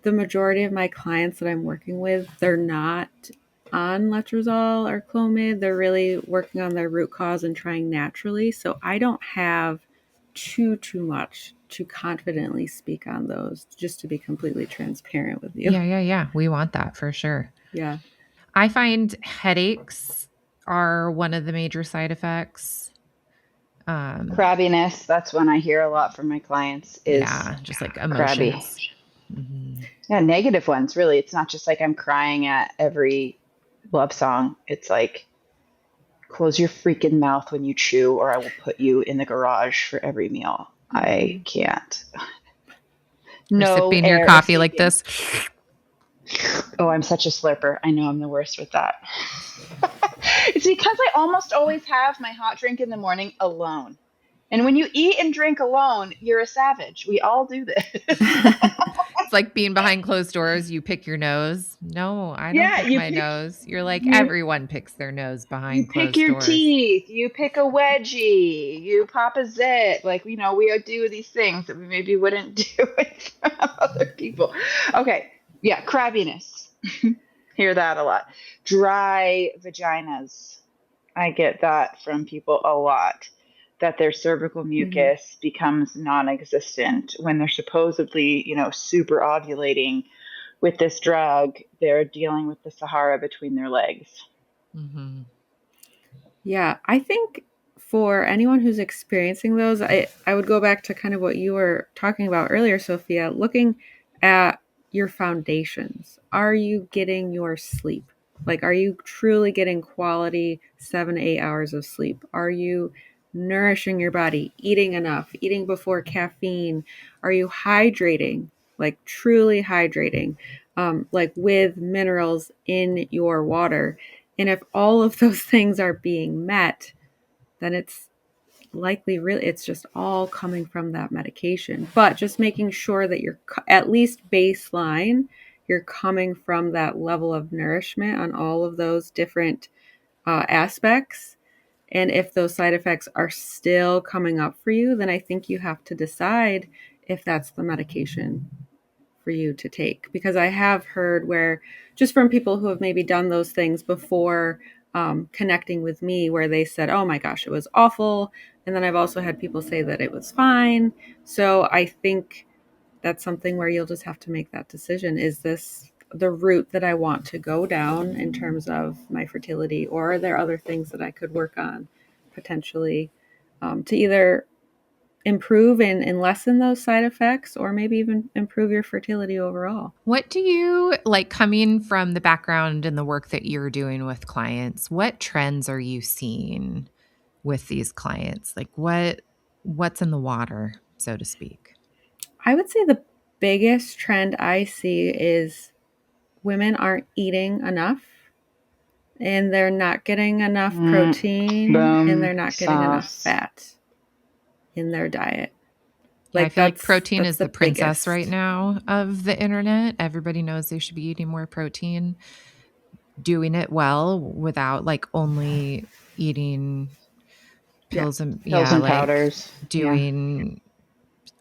The majority of my clients that I'm working with, they're not on letrozole or Clomid. They're really working on their root cause and trying naturally. So I don't have too much to confidently speak on those, just to be completely transparent with you. Yeah. We want that for sure. Yeah. I find headaches are one of the major side effects. Crabbiness, that's one I hear a lot from my clients is just like crabby. emotions. Mm-hmm. Yeah, negative ones, really. It's not just like I'm crying at every love song. It's like, close your freaking mouth when you chew, or I will put you in the garage for every meal. I can't. You're No sipping air your coffee escaping. like this. Oh, I'm such a slurper. I know I'm the worst with that. It's because I almost always have my hot drink in the morning alone. And when you eat and drink alone, you're a savage. We all do this. It's like being behind closed doors. You pick your nose. No, I don't pick my nose. You're like, everyone picks their nose behind closed doors. You pick your teeth. You pick a wedgie. You pop a zit. Like, we do these things that we maybe wouldn't do in front of other people. Okay. Yeah. Crabbiness. Hear that a lot. Dry vaginas. I get that from people a lot. That their cervical mucus becomes non-existent when they're supposedly, super ovulating with this drug. They're dealing with the Sahara between their legs. Mm-hmm. Yeah, I think for anyone who's experiencing those, I would go back to kind of what you were talking about earlier, Sophia, looking at your foundations. Are you getting your sleep? Like, are you truly getting quality 7 to 8 hours of sleep? Are you nourishing your body, eating enough, eating before caffeine? Are you hydrating, like truly hydrating, like with minerals in your water? And if all of those things are being met, then it's likely it's just all coming from that medication. But just making sure that you're at least baseline, you're coming from that level of nourishment on all of those different aspects. And if those side effects are still coming up for you, then I think you have to decide if that's the medication for you to take. Because I have heard where, just from people who have maybe done those things before connecting with me, where they said, oh my gosh, it was awful. And then I've also had people say that it was fine. So I think that's something where you'll just have to make that decision. Is this the route that I want to go down in terms of my fertility, or are there other things that I could work on potentially to either improve and lessen those side effects, or maybe even improve your fertility overall? What do you like, coming from the background and the work that you're doing with clients? What trends are you seeing with these clients? Like what's in the water, so to speak? I would say the biggest trend I see is women aren't eating enough, and they're not getting enough protein, and they're not getting enough fat in their diet. Yeah, I feel like protein is the princess biggest right now of the internet. Everybody knows they should be eating more protein, doing it well without like only eating pills and Pills and powders. doing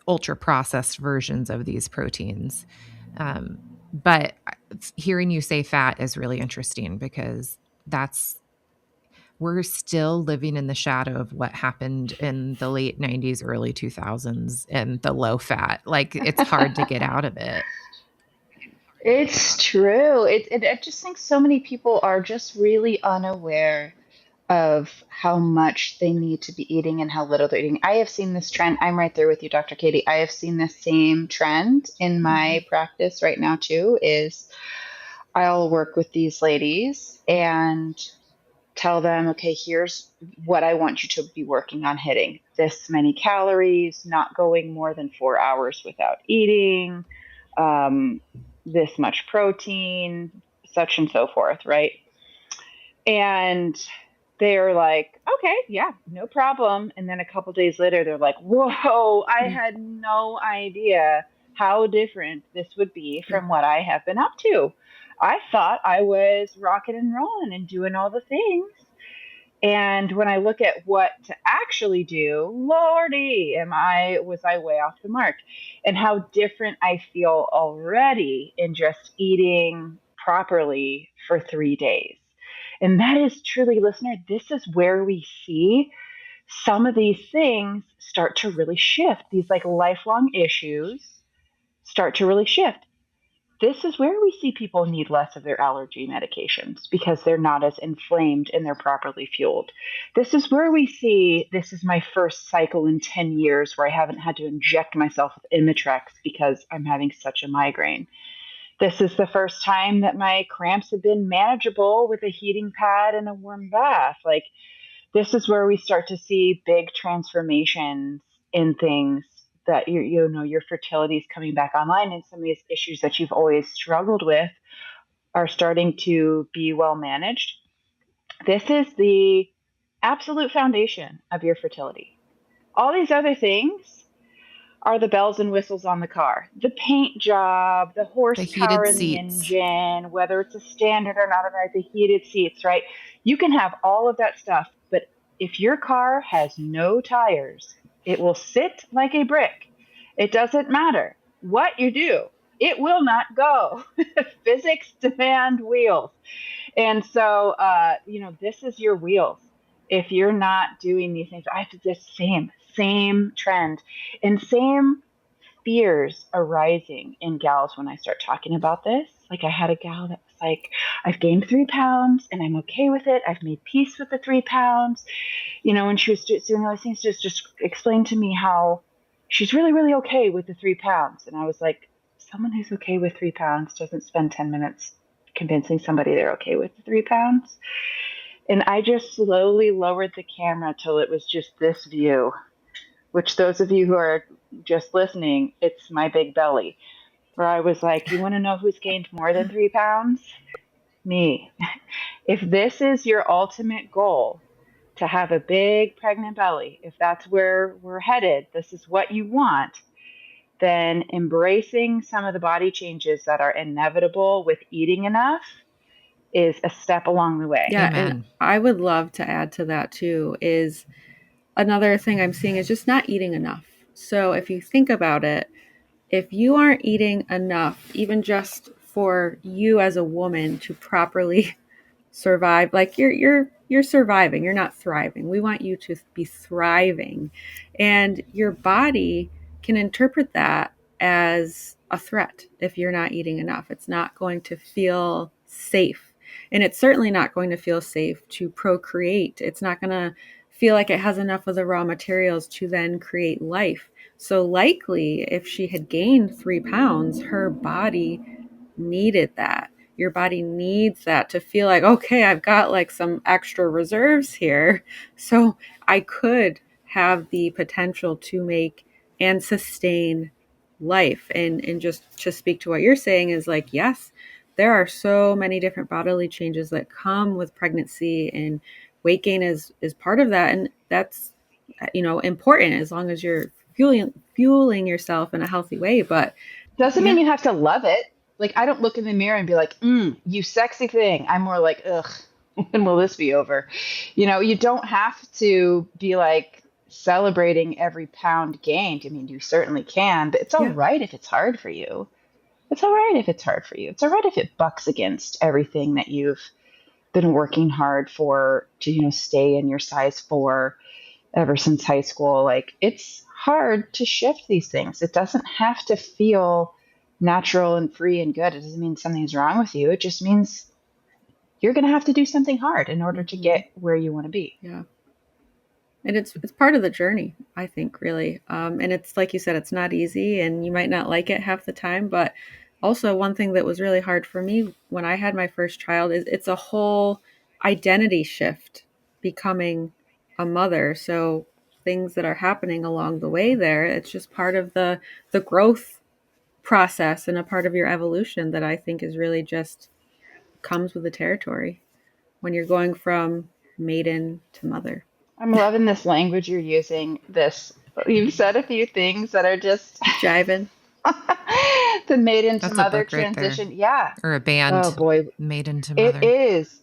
ultra processed versions of these proteins. But hearing you say fat is really interesting because we're still living in the shadow of what happened in the late 90s, early 2000s and the low fat. Like it's hard to get out of it. It's true. I just think so many people are just really unaware of how much they need to be eating and how little they're eating. I have seen this trend. I'm right there with you, Dr. Katie. I have seen this same trend in my practice right now too. Is I'll work with these ladies and tell them, okay, here's what I want you to be working on hitting: this many calories, not going more than 4 hours without eating, um, this much protein, such and so forth, right? And they're like, okay, yeah, no problem. And then a couple days later, they're like, whoa, I had no idea how different this would be from what I have been up to. I thought I was rocking and rolling and doing all the things. And when I look at what to actually do, Lordy, was I way off the mark? And how different I feel already in just eating properly for 3 days. And that is truly, listener, this is where we see some of these things start to really shift. These like lifelong issues start to really shift. This is where we see people need less of their allergy medications because they're not as inflamed and they're properly fueled. This is where we see this is my first cycle in 10 years where I haven't had to inject myself with Imitrex because I'm having such a migraine. This is the first time that my cramps have been manageable with a heating pad and a warm bath. Like, this is where we start to see big transformations in things that your fertility is coming back online, and some of these issues that you've always struggled with are starting to be well managed. This is the absolute foundation of your fertility. All these other things are the bells and whistles on the car: the paint job, the horsepower in the engine, whether it's a standard or not, right? The heated seats, right? You can have all of that stuff, but if your car has no tires, it will sit like a brick. It doesn't matter what you do, it will not go. Physics demand wheels. And so, this is your wheels. If you're not doing these things, I have this same trend and same fears arising in gals when I start talking about this. Like, I had a gal that was like, I've gained 3 pounds and I'm okay with it. I've made peace with the 3 pounds. And she was doing all these things, just explain to me how she's really, really okay with the 3 pounds. And I was like, someone who's okay with 3 pounds doesn't spend 10 minutes convincing somebody they're okay with the 3 pounds. And I just slowly lowered the camera till it was just this view, which those of you who are just listening, it's my big belly, where I was like, you want to know who's gained more than 3 pounds? Me. If this is your ultimate goal, to have a big pregnant belly, if that's where we're headed, this is what you want, then embracing some of the body changes that are inevitable with eating enough is a step along the way. Yeah, Amen. and I would love to add to that too is another thing I'm seeing is just not eating enough. So if you think about it, if you aren't eating enough, even just for you as a woman to properly survive, like you're surviving, you're not thriving. We want you to be thriving. And your body can interpret that as a threat if you're not eating enough. It's not going to feel safe. And it's certainly not going to feel safe to procreate. It's not going to feel like it has enough of the raw materials to then create life. So likely if she had gained 3 pounds, her body needed that. Your body needs that to feel like, okay, I've got like some extra reserves here. So I could have the potential to make and sustain life. And just to speak to what you're saying is like, yes, there are so many different bodily changes that come with pregnancy, and weight gain is part of that. And that's, important as long as you're fueling yourself in a healthy way. But Doesn't yeah, mean you have to love it. Like, I don't look in the mirror and be like, you sexy thing. I'm more like, ugh, When will this be over? You don't have to be like celebrating every pound gained. I mean, you certainly can, but it's all Yeah. right if it's hard for you. It's all right if it's hard for you. It's all right if it bucks against everything that you've been working hard for to, stay in your size 4 ever since high school. Like, it's hard to shift these things. It doesn't have to feel natural and free and good. It doesn't mean something's wrong with you. It just means you're going to have to do something hard in order to get where you want to be. Yeah. And it's part of the journey, I think, really. And it's like you said, it's not easy, and you might not like it half the time. But also, one thing that was really hard for me when I had my first child is it's a whole identity shift becoming a mother. So things that are happening along the way there, it's just part of the growth process and a part of your evolution that I think is really just comes with the territory when you're going from maiden to mother. I'm loving this language you're using. You've said a few things that are just Jiving. the maiden to That's a mother book right there. transition. Yeah. Or a band. Oh boy, Maiden to it Mother. is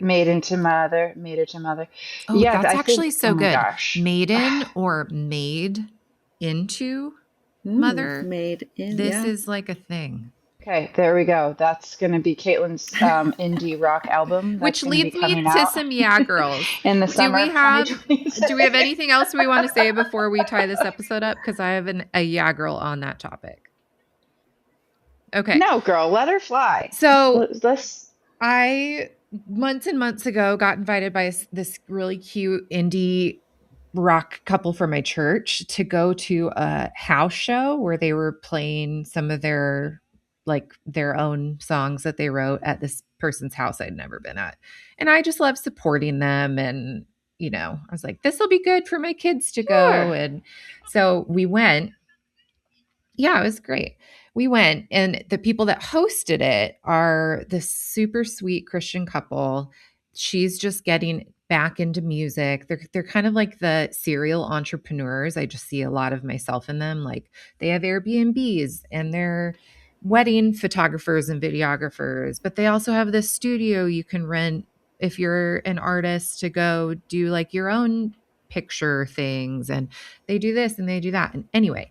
maiden to mother, maiden to mother. Oh, Yeah, that's I actually think. so Oh my good. gosh. Maiden or made into mother. Made in, This yeah. is like a thing. Okay, there we go. That's going to be Caitlin's indie rock album. Which That's leads be me coming to out some Yeah Girls. in the Do summer we of have 2026. do we have anything else we want to say before we tie this episode up? Because I have a Yeah Girl on that topic. Okay. No, girl, let her fly. So Let's. I months and months ago got invited by this really cute indie rock couple from my church to go to a house show where they were playing some of their own songs that they wrote at this person's house I'd never been at. And I just love supporting them. And, I was like, this will be good for my kids to go. And so we went. Yeah, it was great. We went, and the people that hosted it are this super sweet Christian couple. She's just getting back into music. They're kind of like the serial entrepreneurs. I just see a lot of myself in them. Like, they have Airbnbs and they're wedding photographers and videographers, but they also have this studio you can rent if you're an artist to go do like your own picture things, and they do this and they do that. And anyway,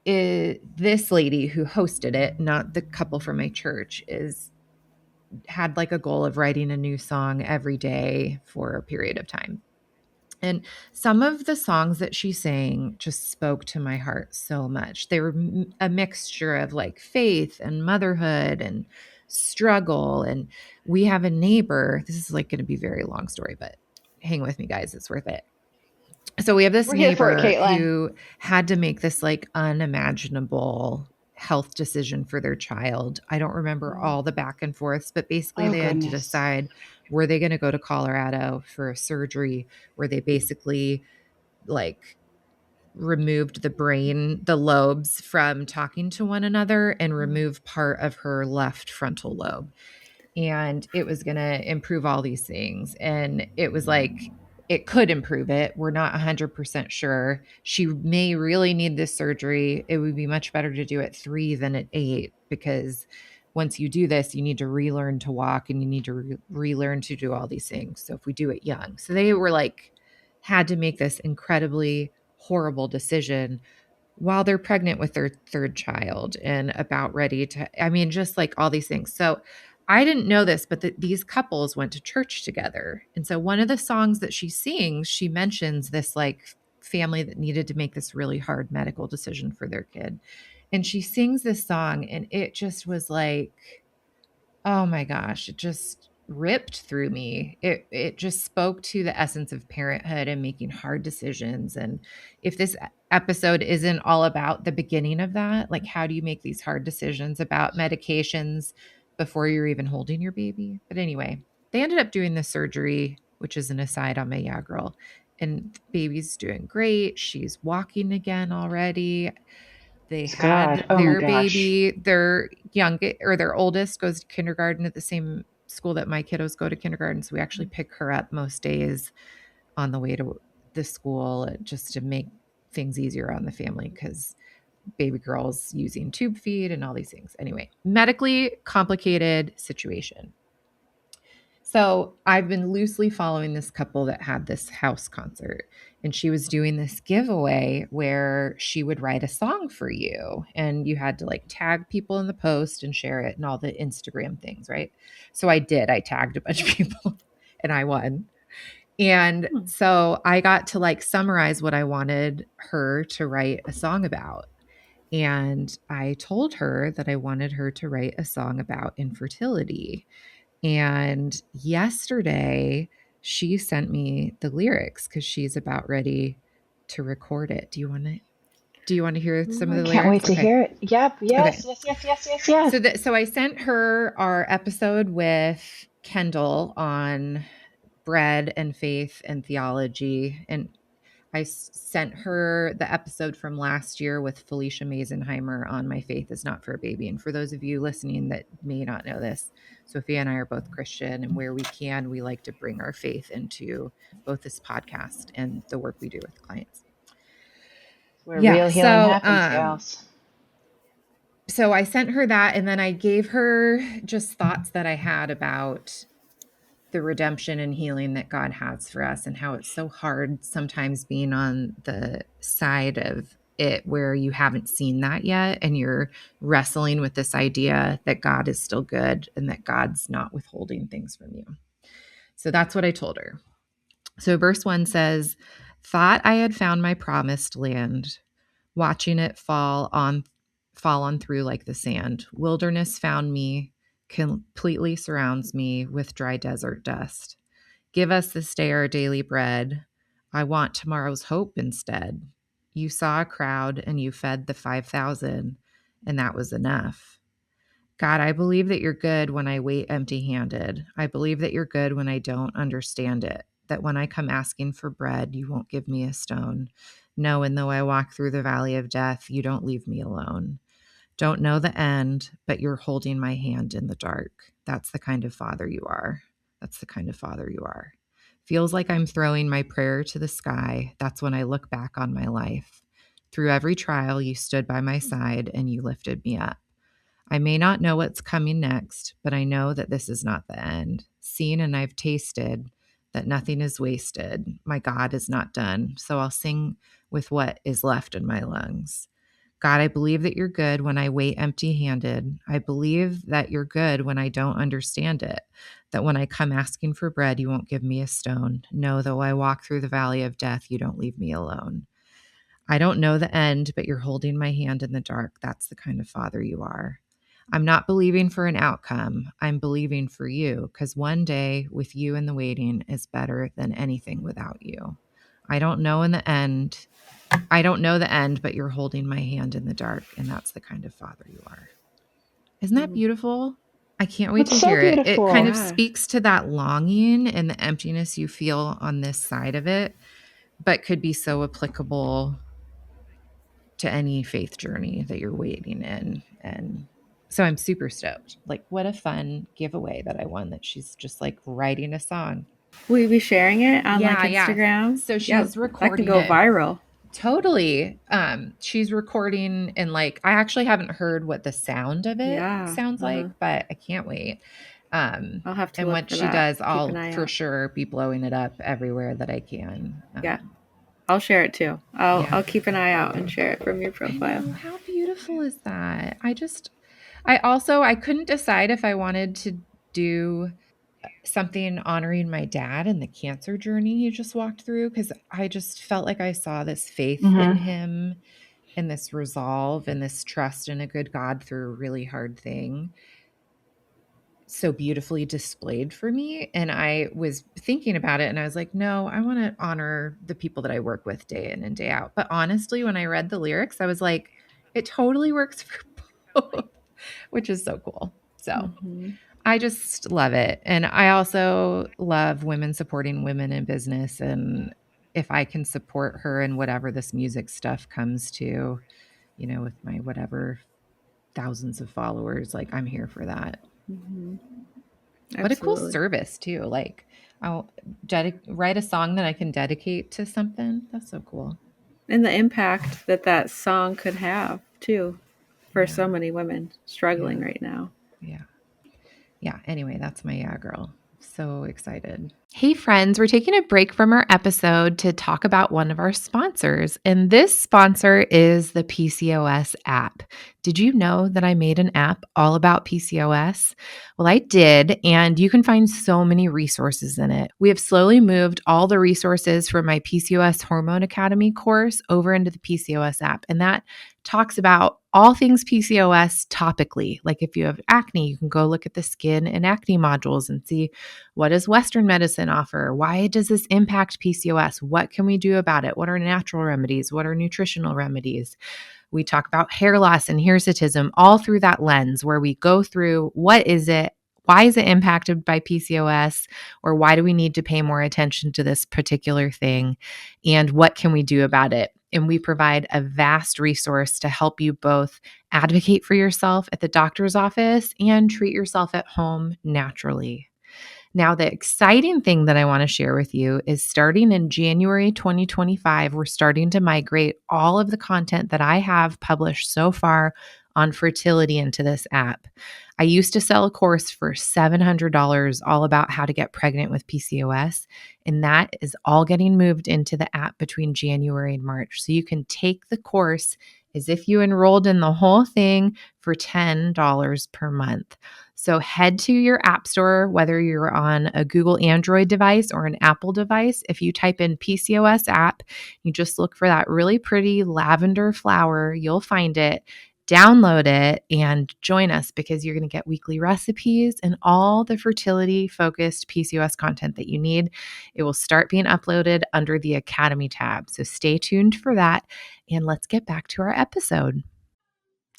this lady who hosted it, not the couple from my church, had like a goal of writing a new song every day for a period of time. And some of the songs that she sang just spoke to my heart so much. They were a mixture of like faith and motherhood and struggle. And we have a neighbor. This is like going to be a very long story, but hang with me, guys. It's worth it. So we have this neighbor who had to make this like unimaginable health decision for their child. I don't remember all the back and forths, but basically they had to decide, were they going to go to Colorado for a surgery where they basically like removed the lobes from talking to one another and removed part of her left frontal lobe. And it was going to improve all these things. And it was like, it could improve it. We're not 100% sure. She may really need this surgery. It would be much better to do it at 3 than at 8, because once you do this, you need to relearn to walk and you need to relearn to do all these things. So if we do it young. So they were like, had to make this incredibly horrible decision while they're pregnant with their 3rd child and about ready to, just like all these things. So I didn't know this, but these couples went to church together. And so one of the songs that she sings, she mentions this like family that needed to make this really hard medical decision for their kid. And she sings this song, and it just was like, oh my gosh, it just ripped through me. It just spoke to the essence of parenthood and making hard decisions. And if this episode isn't all about the beginning of that, like, how do you make these hard decisions about medications before you're even holding your baby? But anyway, they ended up doing the surgery, which is an aside on my Yeah Girl. And the baby's doing great. She's walking again already. They had their baby, their oldest goes to kindergarten at the same school that my kiddos go to kindergarten. So we actually pick her up most days on the way to the school, just to make things easier on the family, because baby girl's using tube feed and all these things. Anyway, medically complicated situation. So I've been loosely following this couple that had this house concert, and she was doing this giveaway where she would write a song for you, and you had to like tag people in the post and share it and all the Instagram things, right? So I did. I tagged a bunch of people and I won. And so I got to like summarize what I wanted her to write a song about. And I told her that I wanted her to write a song about infertility. And yesterday, she sent me the lyrics because she's about ready to record it. Do you want to hear some of the Can't wait lyrics? to hear it. Yep. Okay. Yes. So I sent her our episode with Kendall on bread and faith and theology, and I sent her the episode from last year with Felicia Mazenheimer on My Faith is Not for a Baby. And for those of you listening that may not know this, Sophia and I are both Christian, and where we can, we like to bring our faith into both this podcast and the work we do with clients. Where real healing happens, gals. So I sent her that, and then I gave her just thoughts that I had about the redemption and healing that God has for us, and how it's so hard sometimes being on the side of it where you haven't seen that yet, and you're wrestling with this idea that God is still good and that God's not withholding things from you. So that's what I told her. So verse 1 says, "Thought I had found my promised land, watching it fall on through like the sand. Wilderness found me, completely surrounds me with dry desert dust. Give us this day our daily bread. I want tomorrow's hope instead. You saw a crowd and you fed the 5,000, and that was enough. God, I believe that you're good when I wait empty-handed. I believe that you're good when I don't understand it, that when I come asking for bread, you won't give me a stone. No, and though I walk through the valley of death, you don't leave me alone. Don't know the end, but you're holding my hand in the dark. That's the kind of father you are. That's the kind of father you are. Feels like I'm throwing my prayer to the sky. That's when I look back on my life. Through every trial, you stood by my side and you lifted me up. I may not know what's coming next, but I know that this is not the end. Seen and I've tasted that nothing is wasted. My God is not done, so I'll sing with what is left in my lungs. God, I believe that you're good when I wait empty-handed. I believe that you're good when I don't understand it, that when I come asking for bread, you won't give me a stone. No, though I walk through the valley of death, you don't leave me alone. I don't know the end, but you're holding my hand in the dark. That's the kind of father you are. I'm not believing for an outcome. I'm believing for you, because one day with you in the waiting is better than anything without you. I don't know the end, but you're holding my hand in the dark, and that's the kind of father you are. Isn't that beautiful? I can't wait to hear it. It kind of speaks to that longing and the emptiness you feel on this side of it, but could be so applicable to any faith journey that you're waiting in. And so I'm super stoked. Like, what a fun giveaway that I won, that she's just like writing a song. Will you be sharing it on like Instagram? So she's recording that could go viral. Totally. She's recording, and like, I actually haven't heard what the sound of it sounds like, but I can't wait. I'll have to. And look when for she that. does, I'll for sure be blowing it up everywhere that I can. I'll share it too. I'll keep an eye out and share it from your profile. How beautiful is that? I couldn't decide if I wanted to do something honoring my dad and the cancer journey he just walked through, because I just felt like I saw this faith in him and this resolve and this trust in a good God through a really hard thing so beautifully displayed for me. And I was thinking about it and I was like, no, I want to honor the people that I work with day in and day out. But honestly, when I read the lyrics, I was like, it totally works for both, which is so cool. So I just love it. And I also love women supporting women in business. And if I can support her in whatever this music stuff comes to, you know, with my whatever thousands of followers, like, I'm here for that. What a cool service too. Like, I'll write a song that I can dedicate to something. That's so cool. And the impact that song could have too for so many women struggling right now. Yeah. Anyway, that's my girl. So excited. Hey friends, we're taking a break from our episode to talk about one of our sponsors. And this sponsor is the PCOS app. Did you know that I made an app all about PCOS? Well, I did, and you can find so many resources in it. We have slowly moved all the resources from my PCOS Hormone Academy course over into the PCOS app, and that talks about all things PCOS topically. Like if you have acne, you can go look at the skin and acne modules and see what does Western medicine offer? Why does this impact PCOS? What can we do about it? What are natural remedies? What are nutritional remedies? We talk about hair loss and hirsutism all through that lens where we go through what is it? Why is it impacted by PCOS? Or why do we need to pay more attention to this particular thing? And what can we do about it? And we provide a vast resource to help you both advocate for yourself at the doctor's office and treat yourself at home naturally. Now, the exciting thing that I want to share with you is starting in January 2025, we're starting to migrate all of the content that I have published so far on fertility into this app. I used to sell a course for $700 all about how to get pregnant with PCOS, and that is all getting moved into the app between January and March. So you can take the course as if you enrolled in the whole thing for $10 per month. So head to your app store, whether you're on a Google Android device or an Apple device. If you type in PCOS app, you just look for that really pretty lavender flower, you'll find it. Download it and join us because you're going to get weekly recipes and all the fertility focused PCOS content that you need. It will start being uploaded under the Academy tab. So stay tuned for that. And let's get back to our episode.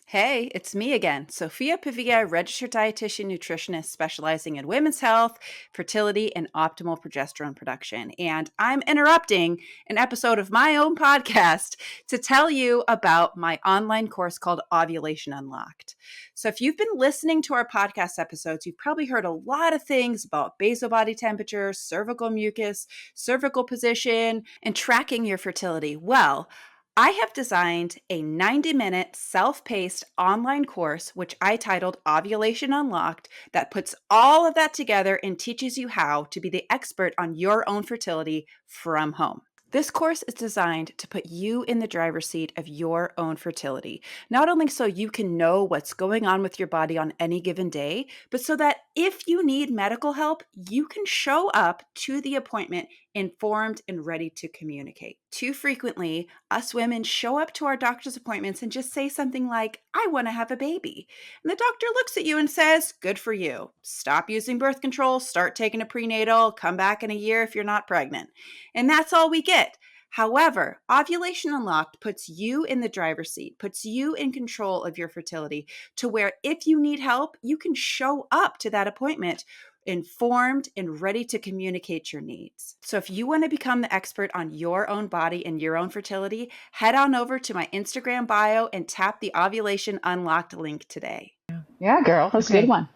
Hey, it's me again, Sophia Pavia, registered dietitian nutritionist specializing in women's health, fertility, and optimal progesterone production. And I'm interrupting an episode of my own podcast to tell you about my online course called Ovulation Unlocked. So if you've been listening to our podcast episodes, you've probably heard a lot of things about basal body temperature, cervical mucus, cervical position, and tracking your fertility. Well, I have designed a 90-minute self-paced online course, which I titled Ovulation Unlocked, that puts all of that together and teaches you how to be the expert on your own fertility from home. This course is designed to put you in the driver's seat of your own fertility, not only so you can know what's going on with your body on any given day, but so that if you need medical help, you can show up to the appointment informed and ready to communicate. Too frequently, us women show up to our doctor's appointments and just say something like, I want to have a baby. And the doctor looks at you and says, good for you. Stop using birth control, start taking a prenatal, come back in a year if you're not pregnant. And that's all we get. However, Ovulation Unlocked puts you in the driver's seat, puts you in control of your fertility to where if you need help, you can show up to that appointment informed and ready to communicate your needs. So if you want to become the expert on your own body and your own fertility, head on over to my Instagram bio and tap the Ovulation Unlocked link today. Yeah, girl, that's a good one.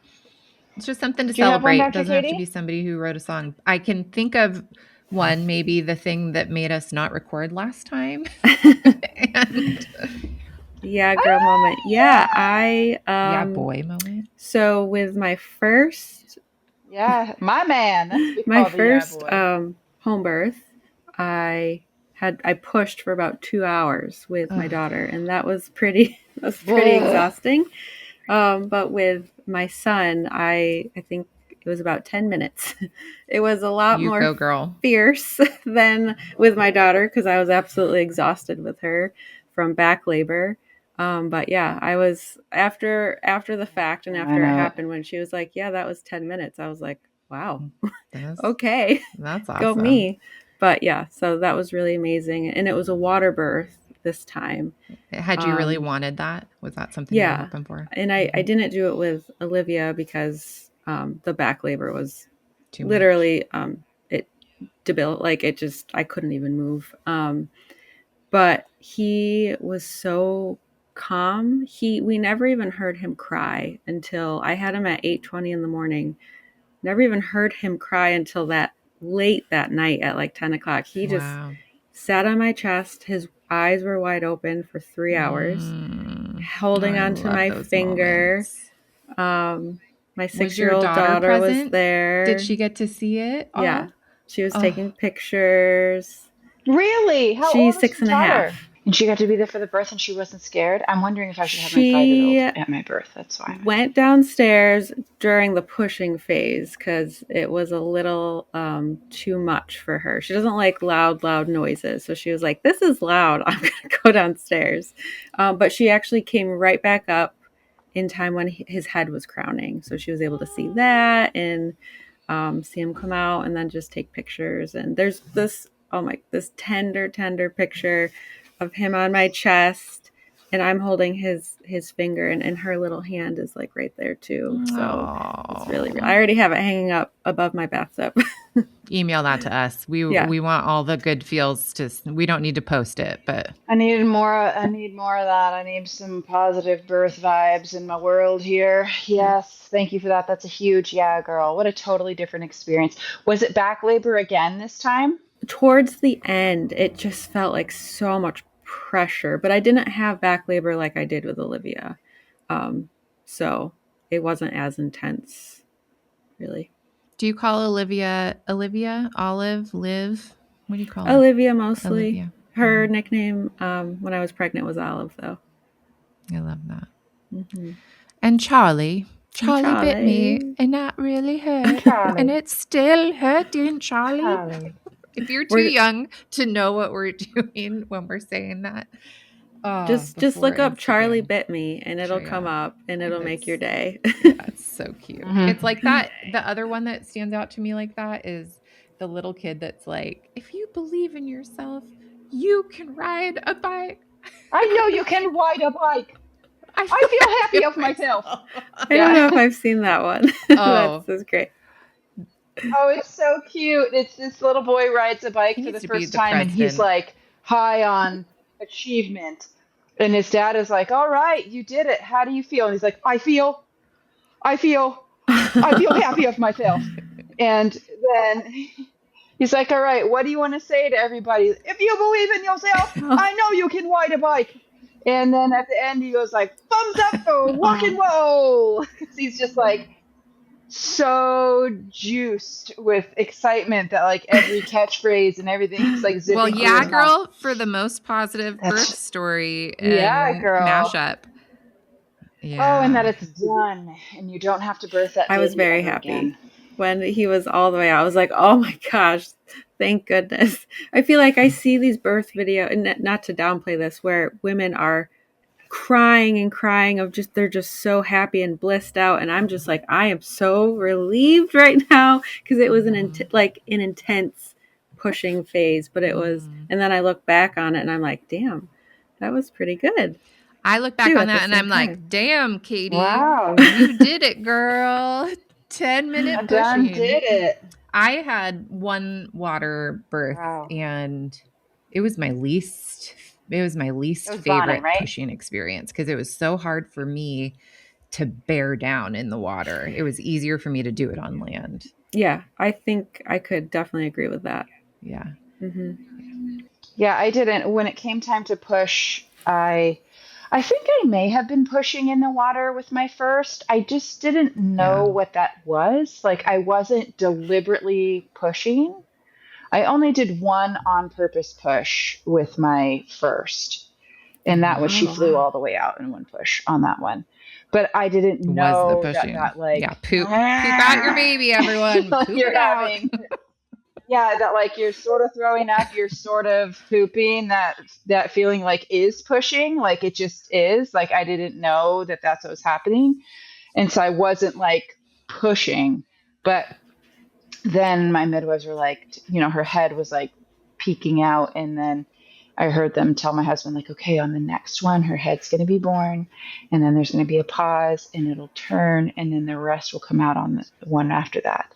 It's just something to Do you have one, celebrate. Dr. It doesn't have to Katie? be somebody who wrote a song. I can think of one, maybe the thing that made us not record last time. And Yeah, girl moment. Yeah, yeah, boy moment. So with my first Yeah, my man. That's what we my call the first boy. home birth, I pushed for about 2 hours with my daughter, and that was pretty exhausting. But with my son, I think it was about 10 minutes. It was a lot You more go, girl. fierce than with my daughter because I was absolutely exhausted with her from back labor. But yeah, I was after the fact and after it happened when she was like, yeah, that was 10 minutes. I was like, wow, okay, That's awesome. go me. But yeah, so that was really amazing. And it was a water birth this time. Had you really wanted that? Was that something you were hoping for? And I didn't do it with Olivia because the back labor was Too literally it debilitated, like it just, I couldn't even move. But he was so calm. We never even heard him cry until I had him at 8:20 in the morning. Never even heard him cry until that late that night at like 10 o'clock. He just sat on my chest. His eyes were wide open for 3 hours, holding onto my finger. My Was your 6-year-old daughter daughter was present? there. Did she get to see it Yeah. all? She was Oh. taking pictures. Really? How She's old is your 6.5. daughter? And she got to be there for the birth and she wasn't scared? I'm wondering if I should have my 5-year-old She at my birth. That's why. went downstairs during the pushing phase because it was a little too much for her. She doesn't like loud noises. So she was like, this is loud. I'm going to go downstairs. But she actually came right back up in time when his head was crowning. So she was able to see that and see him come out and then just take pictures. And there's this, this tender picture of him on my chest, and I'm holding his finger, and her little hand is like right there too. So it's really, I already have it hanging up above my bathtub. Email that to us. We want all the good feels we don't need to post it, but I need more of that. I need some positive birth vibes in my world here. Yes. Thank you for that. That's a huge girl. What a totally different experience. Was it back labor again this time? Towards the end, it just felt like so much pressure, but I didn't have back labor like I did with Olivia. So it wasn't as intense, really. Do you call Olivia, Olive, Liv? What do you call her? Olivia mostly. Olivia. Her nickname when I was pregnant was Olive, though. I love that. Mm-hmm. And Charlie bit me, and that really hurt. And it's still hurting, Charlie. If you're too young to know what we're doing when we're saying that, just look up Charlie bit me, and it'll come up, and it'll make your day. That's so cute. It's like that. The other one that stands out to me like that is the little kid that's like, if you believe in yourself, you can ride a bike. I know you can ride a bike. I feel happy of myself. I don't know if I've seen that one. That's great. Oh, it's so cute. It's this little boy rides a bike for the first time, and he's like high on achievement. And his dad is like, all right, you did it. How do you feel? And he's like, I feel happy of myself. And then he's like, all right, what do you want to say to everybody? If you believe in yourself, I know you can ride a bike. And then at the end, he goes like, thumbs up for rock and roll. He's just like so juiced with excitement that like every catchphrase and everything is like zipping. Well, yeah, girl, for the most positive birth story and mashup. Yeah. Oh, and that it's done and you don't have to birth that. I was very happy when he was all the way out. I was like, oh my gosh, thank goodness. I feel like I see these birth videos, and not to downplay this, where women are crying of just, they're just so happy and blissed out, and I'm just like, I am so relieved right now, because it was an intense pushing phase, but it was, and then I look back on it and I'm like, damn, that was pretty good. I look back on that and I'm like, damn, Katie, wow, you did it, girl. 10-minute pushing. Done did it. I had one water birth, and it was my least favorite pushing experience, because it was so hard for me to bear down in the water. It was easier for me to do it on land. Yeah, I think I could definitely agree with that. Yeah. Mm-hmm. Yeah, I didn't. When it came time to push, I think I may have been pushing in the water with my first. I just didn't know what that was. Like, I wasn't deliberately pushing. I only did one on purpose push with my first. And that was, she flew all the way out in one push on that one. But I didn't know that like, poop out your baby, everyone. Poop you're having, that like you're sort of throwing up, you're sort of pooping, that feeling like is pushing, like it just is. Like I didn't know that that's what was happening. And so I wasn't like pushing, but then my midwives were like, her head was like peeking out. And then I heard them tell my husband, like, okay, on the next one, her head's going to be born. And then there's going to be a pause and it'll turn. And then the rest will come out on the one after that.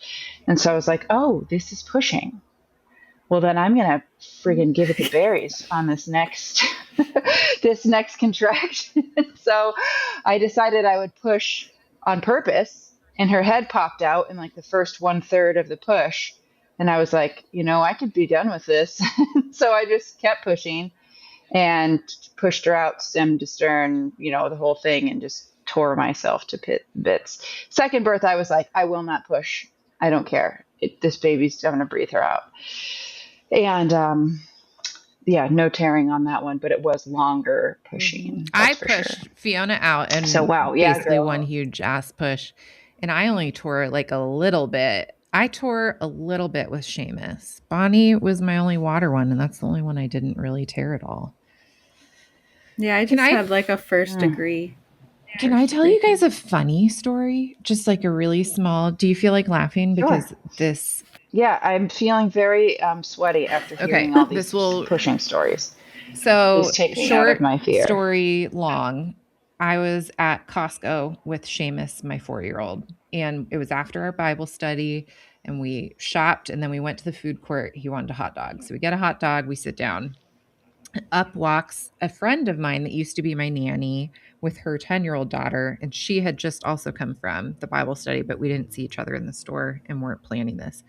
And so I was like, oh, this is pushing. Well, then I'm going to friggin' give it the berries on this next contraction. So I decided I would push on purpose. And her head popped out in like the first 1/3 of the push. And I was like, I could be done with this. So I just kept pushing and pushed her out stem to stern, the whole thing, and just tore myself to bits. Second birth, I was like, I will not push. I don't care. This baby's going to breathe her out. And yeah, no tearing on that one, but it was longer pushing. I That's for sure. pushed Fiona out and So wow, yeah, basically girl. one huge ass push. And I only tore like a little bit. I tore a little bit with Seamus. Bonnie was my only water one, and that's the only one I didn't really tear at all. Yeah, I just had like a first degree. Can I tell you guys a funny story? Just like a really small. Do you feel like laughing? Because this. Yeah, I'm feeling very sweaty after hearing all these pushing stories. So take me out of my fear. Story long. I was at Costco with Seamus, my 4-year-old, and it was after our Bible study, and we shopped, and then we went to the food court. He wanted a hot dog. So we get a hot dog, we sit down. Up walks a friend of mine that used to be my nanny with her 10-year-old daughter, and she had just also come from the Bible study, but we didn't see each other in the store and weren't planning this.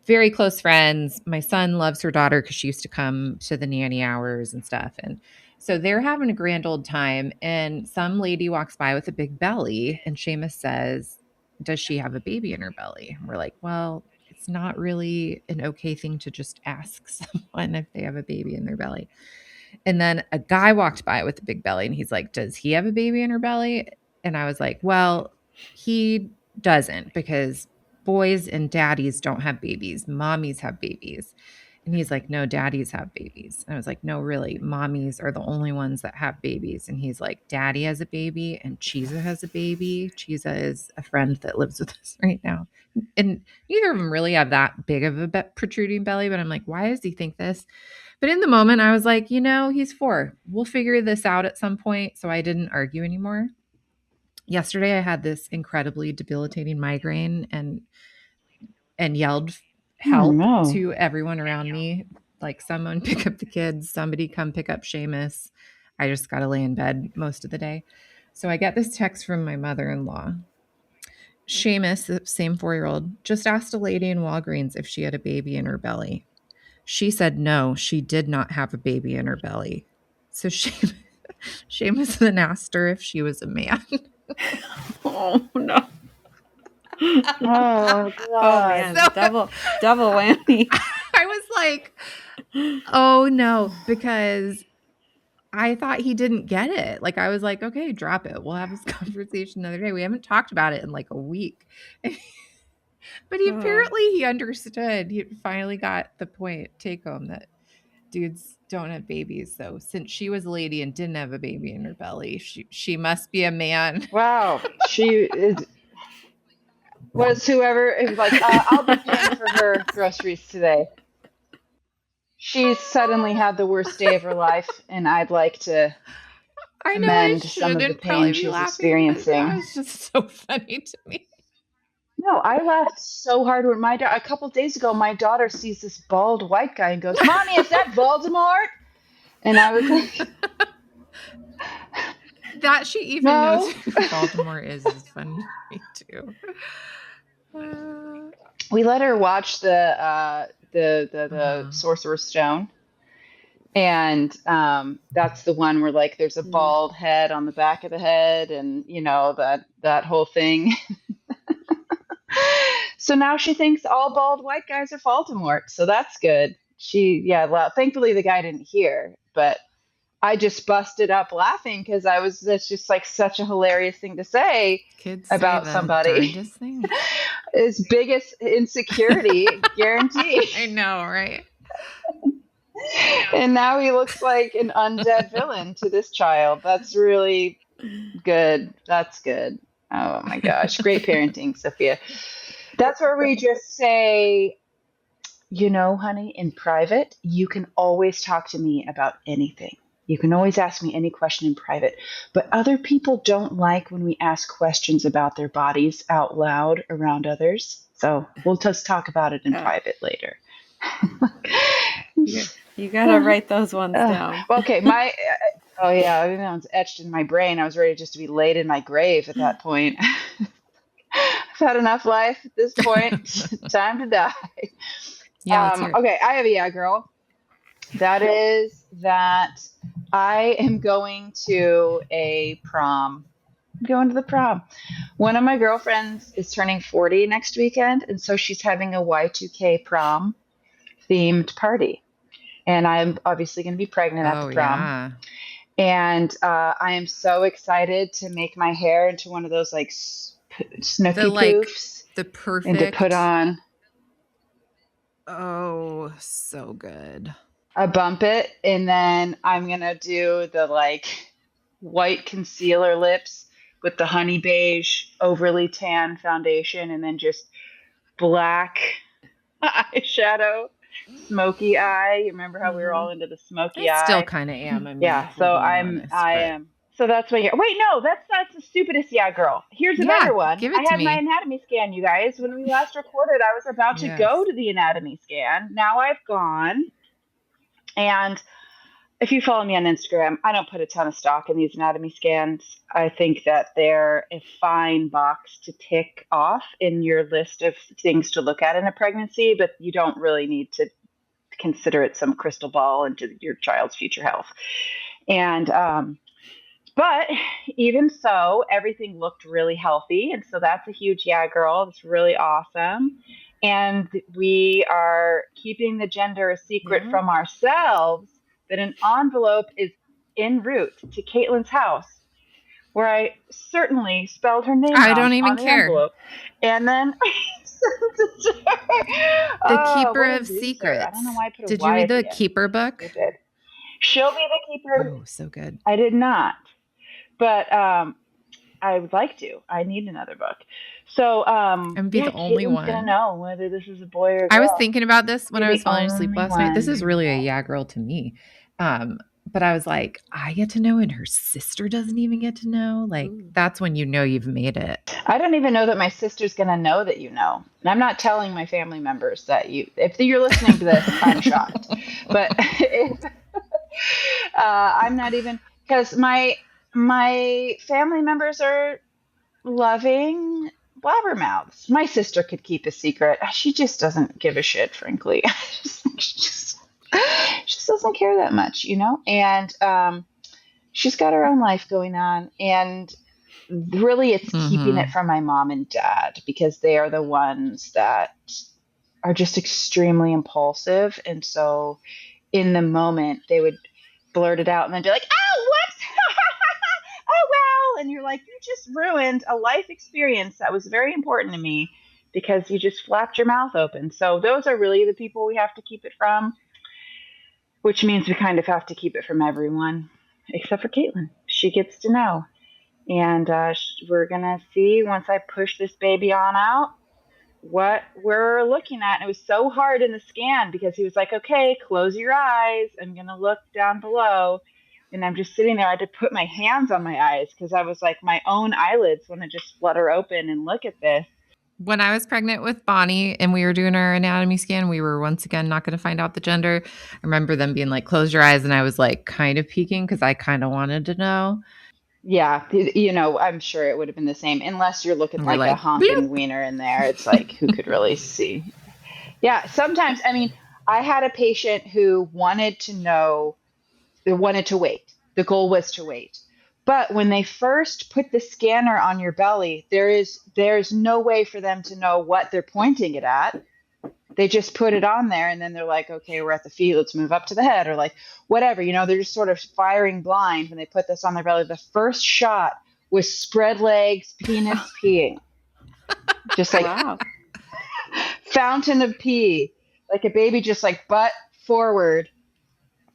Very close friends. My son loves her daughter because she used to come to the nanny hours and stuff. And so they're having a grand old time. And some lady walks by with a big belly. And Seamus says, does she have a baby in her belly? And we're like, well, it's not really an okay thing to just ask someone if they have a baby in their belly. And then a guy walked by with a big belly. And he's like, does he have a baby in her belly? And I was like, well, he doesn't, because boys and daddies don't have babies. Mommies have babies. And he's like, no, daddies have babies. And I was like, no, really, mommies are the only ones that have babies. And he's like, daddy has a baby and Chiza has a baby. Chiza is a friend that lives with us right now. And neither of them really have that big of a protruding belly. But I'm like, why does he think this? But in the moment, I was like, he's 4. We'll figure this out at some point. So I didn't argue anymore. Yesterday, I had this incredibly debilitating migraine and yelled help to everyone around me. Like, someone pick up the kids, somebody come pick up Seamus. I just got to lay in bed most of the day. So I get this text from my mother-in-law. Seamus, the same 4-year-old, just asked a lady in Walgreens if she had a baby in her belly. She said no, she did not have a baby in her belly. So Seamus then asked her if she was a man. Oh, no. Oh, God. Oh, man. So, double whammy. I was like, oh, no, because I thought he didn't get it. Like, I was like, okay, drop it. We'll have this conversation another day. We haven't talked about it in like a week. But apparently he understood. He finally got the point, take home, that dudes don't have babies. So since she was a lady and didn't have a baby in her belly, she must be a man. Wow. She was whoever. It was like, I'll be paying for her groceries today. She's suddenly had the worst day of her life, and I'd like to amend some of the pain she's experiencing. It's just so funny to me. No, I laughed so hard when a couple days ago, my daughter sees this bald white guy and goes, "Mommy, is that Voldemort?" And I was like, that she even knows who Voldemort is funny to me too. We let her watch the Sorcerer's Stone, and that's the one where like there's a bald head on the back of the head, and that whole thing. So now she thinks all bald white guys are Voldemort. So that's good. Thankfully the guy didn't hear, but I just busted up laughing because that's just like such a hilarious thing to say about somebody. His biggest insecurity, guaranteed. I know, right? And now he looks like an undead villain to this child. That's really good. That's good. Oh my gosh. Great parenting, Sophia. That's where we just say, honey, in private, you can always talk to me about anything. You can always ask me any question in private. But other people don't like when we ask questions about their bodies out loud around others. So we'll just talk about it in private later. You got to write those ones down. Okay. That one's etched in my brain. I was ready just to be laid in my grave at that point. I've had enough life at this point. Time to die. Yeah. Okay, I have a girl. That is that I am going to a prom I'm going to the prom. One of my girlfriends is turning 40 next weekend, and so she's having a Y2K prom themed party. And I'm obviously going to be pregnant at the Oh, prom. yeah. And I am so excited to make my hair into one of those like snooky poofs The and to perfect. put on Oh, so good. a bump it. And then I'm going to do the like white concealer lips with the honey beige overly tan foundation and then just black eyeshadow, smoky eye. You remember how we were all into the smoky I still eye? kind of am. I mean, Yeah, if we're so being honest, I but am. So that's my year. Wait, no, that's the stupidest yeah, girl. Here's a yeah, better one. give I it to had my me. anatomy scan, you guys. When we last recorded, I was about to Yes. go to the anatomy scan. Now I've gone. And if you follow me on Instagram, I don't put a ton of stock in these anatomy scans. I think that they're a fine box to tick off in your list of things to look at in a pregnancy, but you don't really need to consider it some crystal ball into your child's future health. And but even so, everything looked really healthy. And so that's a huge yeah, girl. It's really awesome. And we are keeping the gender a secret from ourselves that an envelope is en route to Caitlin's house, where I certainly spelled her name I wrong don't even on the care. envelope. And then The Keeper what a of loser. Secrets. I don't know why I put a Did Y you read at the the end. Keeper book? Stupid. She'll be the keeper. Oh, so good. I did not. But I would like to. I need another book. So And be the only Caitlin's one. gonna know whether this is a boy or a girl. I was thinking about this when I was falling asleep only last night. This one is who really a knows. yeah girl to me. But I was like, I get to know and her sister doesn't even get to know. Like, that's when you know you've made it. I don't even know that my sister's gonna know that you know. And I'm not telling my family members that if you're listening to this, I'm shocked. But I'm not even, because my family members are loving blabbermouths. My sister could keep a secret. She just doesn't give a shit, frankly. She just doesn't care that much, you know? And she's got her own life going on. And really, it's keeping it from my mom and dad because they are the ones that are just extremely impulsive. And so in the moment, they would blurt it out and then be like, oh, whoops. Oh, well. And you're like, you just ruined a life experience that was very important to me because you just flapped your mouth open. So those are really the people we have to keep it from, which means we kind of have to keep it from everyone except for Caitlin. She gets to know. And we're going to see once I push this baby on out what we're looking at. And it was so hard in the scan because he was like, okay, close your eyes. I'm going to look down below. And I'm just sitting there. I had to put my hands on my eyes because I was like, my own eyelids want to just flutter open and look at this. When I was pregnant with Bonnie and we were doing our anatomy scan, we were once again not going to find out the gender. I remember them being like, close your eyes. And I was like kind of peeking because I kind of wanted to know. Yeah, you know, I'm sure it would have been the same unless you're looking like a honking wiener in there. It's like, who could really see? Yeah, sometimes, I mean, I had a patient who wanted to know, they wanted to wait. The goal was to wait. But when they first put the scanner on your belly, there's no way for them to know what they're pointing it at. They just put it on there and then they're like, okay, we're at the feet, let's move up to the head, or like whatever, you know, they're just sort of firing blind when they put this on their belly. The first shot was spread legs, penis peeing. Just like fountain of pee. Like a baby just like butt forward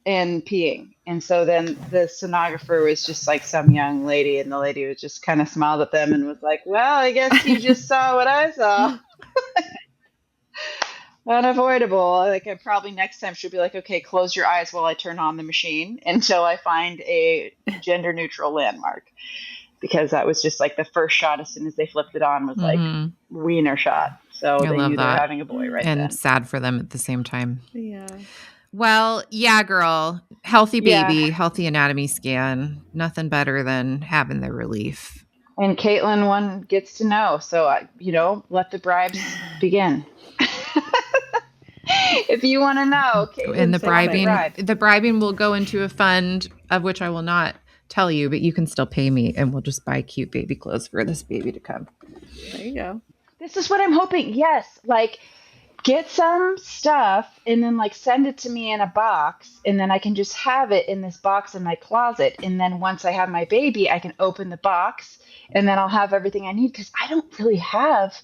and peeing. And so then the sonographer was just like some young lady, and the lady was just kind of smiled at them and was like, well, I guess you just saw what I saw. Unavoidable. Like, I probably next time she'll be like, okay, close your eyes while I turn on the machine until I find a gender neutral landmark. Because that was just like the first shot as soon as they flipped it on was like wiener shot. So they knew they were having a boy right then. And sad for them at the same time. Yeah. Well, yeah, girl. Healthy baby, healthy anatomy scan. Nothing better than having the relief. And Caitlin one gets to know. So, you know, let the bribes begin. If you want to know, and the bribing will go into a fund of which I will not tell you, but you can still pay me and we'll just buy cute baby clothes for this baby to come. There you go. This is what I'm hoping. Yes, like get some stuff and then like send it to me in a box, and then I can just have it in this box in my closet, and then once I have my baby I can open the box and then I'll have everything I need, because I don't really have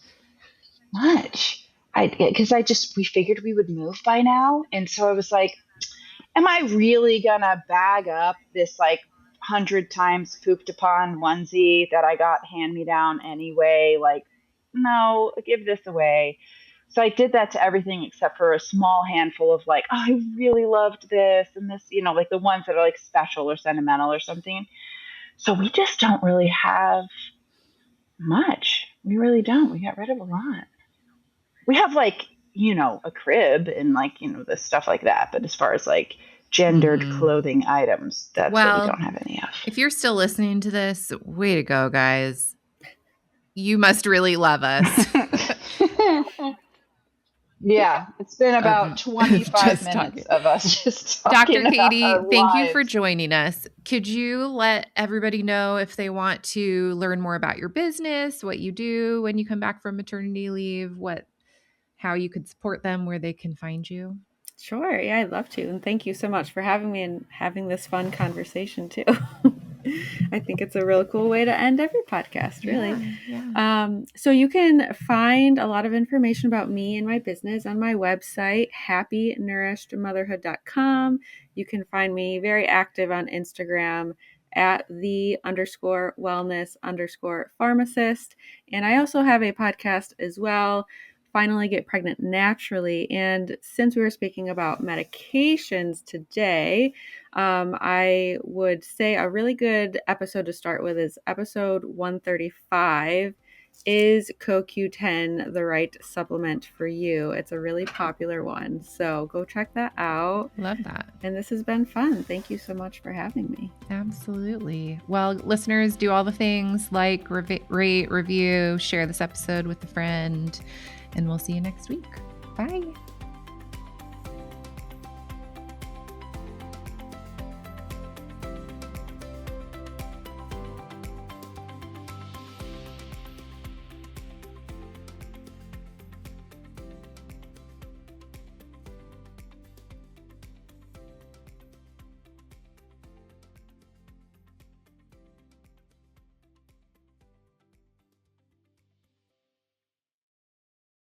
much. We figured we would move by now, and so I was like, am I really gonna bag up this like 100 times pooped upon onesie that I got hand me down anyway? Like, no, give this away. So I did that to everything except for a small handful of like, oh, I really loved this and this, like the ones that are like special or sentimental or something. So we just don't really have much. We really don't. We got rid of a lot. We have like, a crib and like, the stuff like that. But as far as like gendered clothing items, that's what we don't have any of. If you're still listening to this, way to go, guys. You must really love us. Yeah, it's been about 25 minutes of us just talking. Dr. Katie, thank you lives. for joining us. Could you let everybody know if they want to learn more about your business, what you do when you come back from maternity leave, how you could support them, where they can find you? Sure. Yeah, I'd love to. And thank you so much for having me and having this fun conversation too. I think it's a real cool way to end every podcast, really. Yeah. So you can find a lot of information about me and my business on my website, happynourishedmotherhood.com. You can find me very active on Instagram at _wellness_pharmacist. And I also have a podcast as well, Finally Get Pregnant Naturally. And since we were speaking about medications today, I would say a really good episode to start with is episode 135. Is CoQ10 the right supplement for you? It's a really popular one. So go check that out. Love that. And this has been fun. Thank you so much for having me. Absolutely. Well, listeners, do all the things like rate, review, share this episode with a friend, and we'll see you next week. Bye.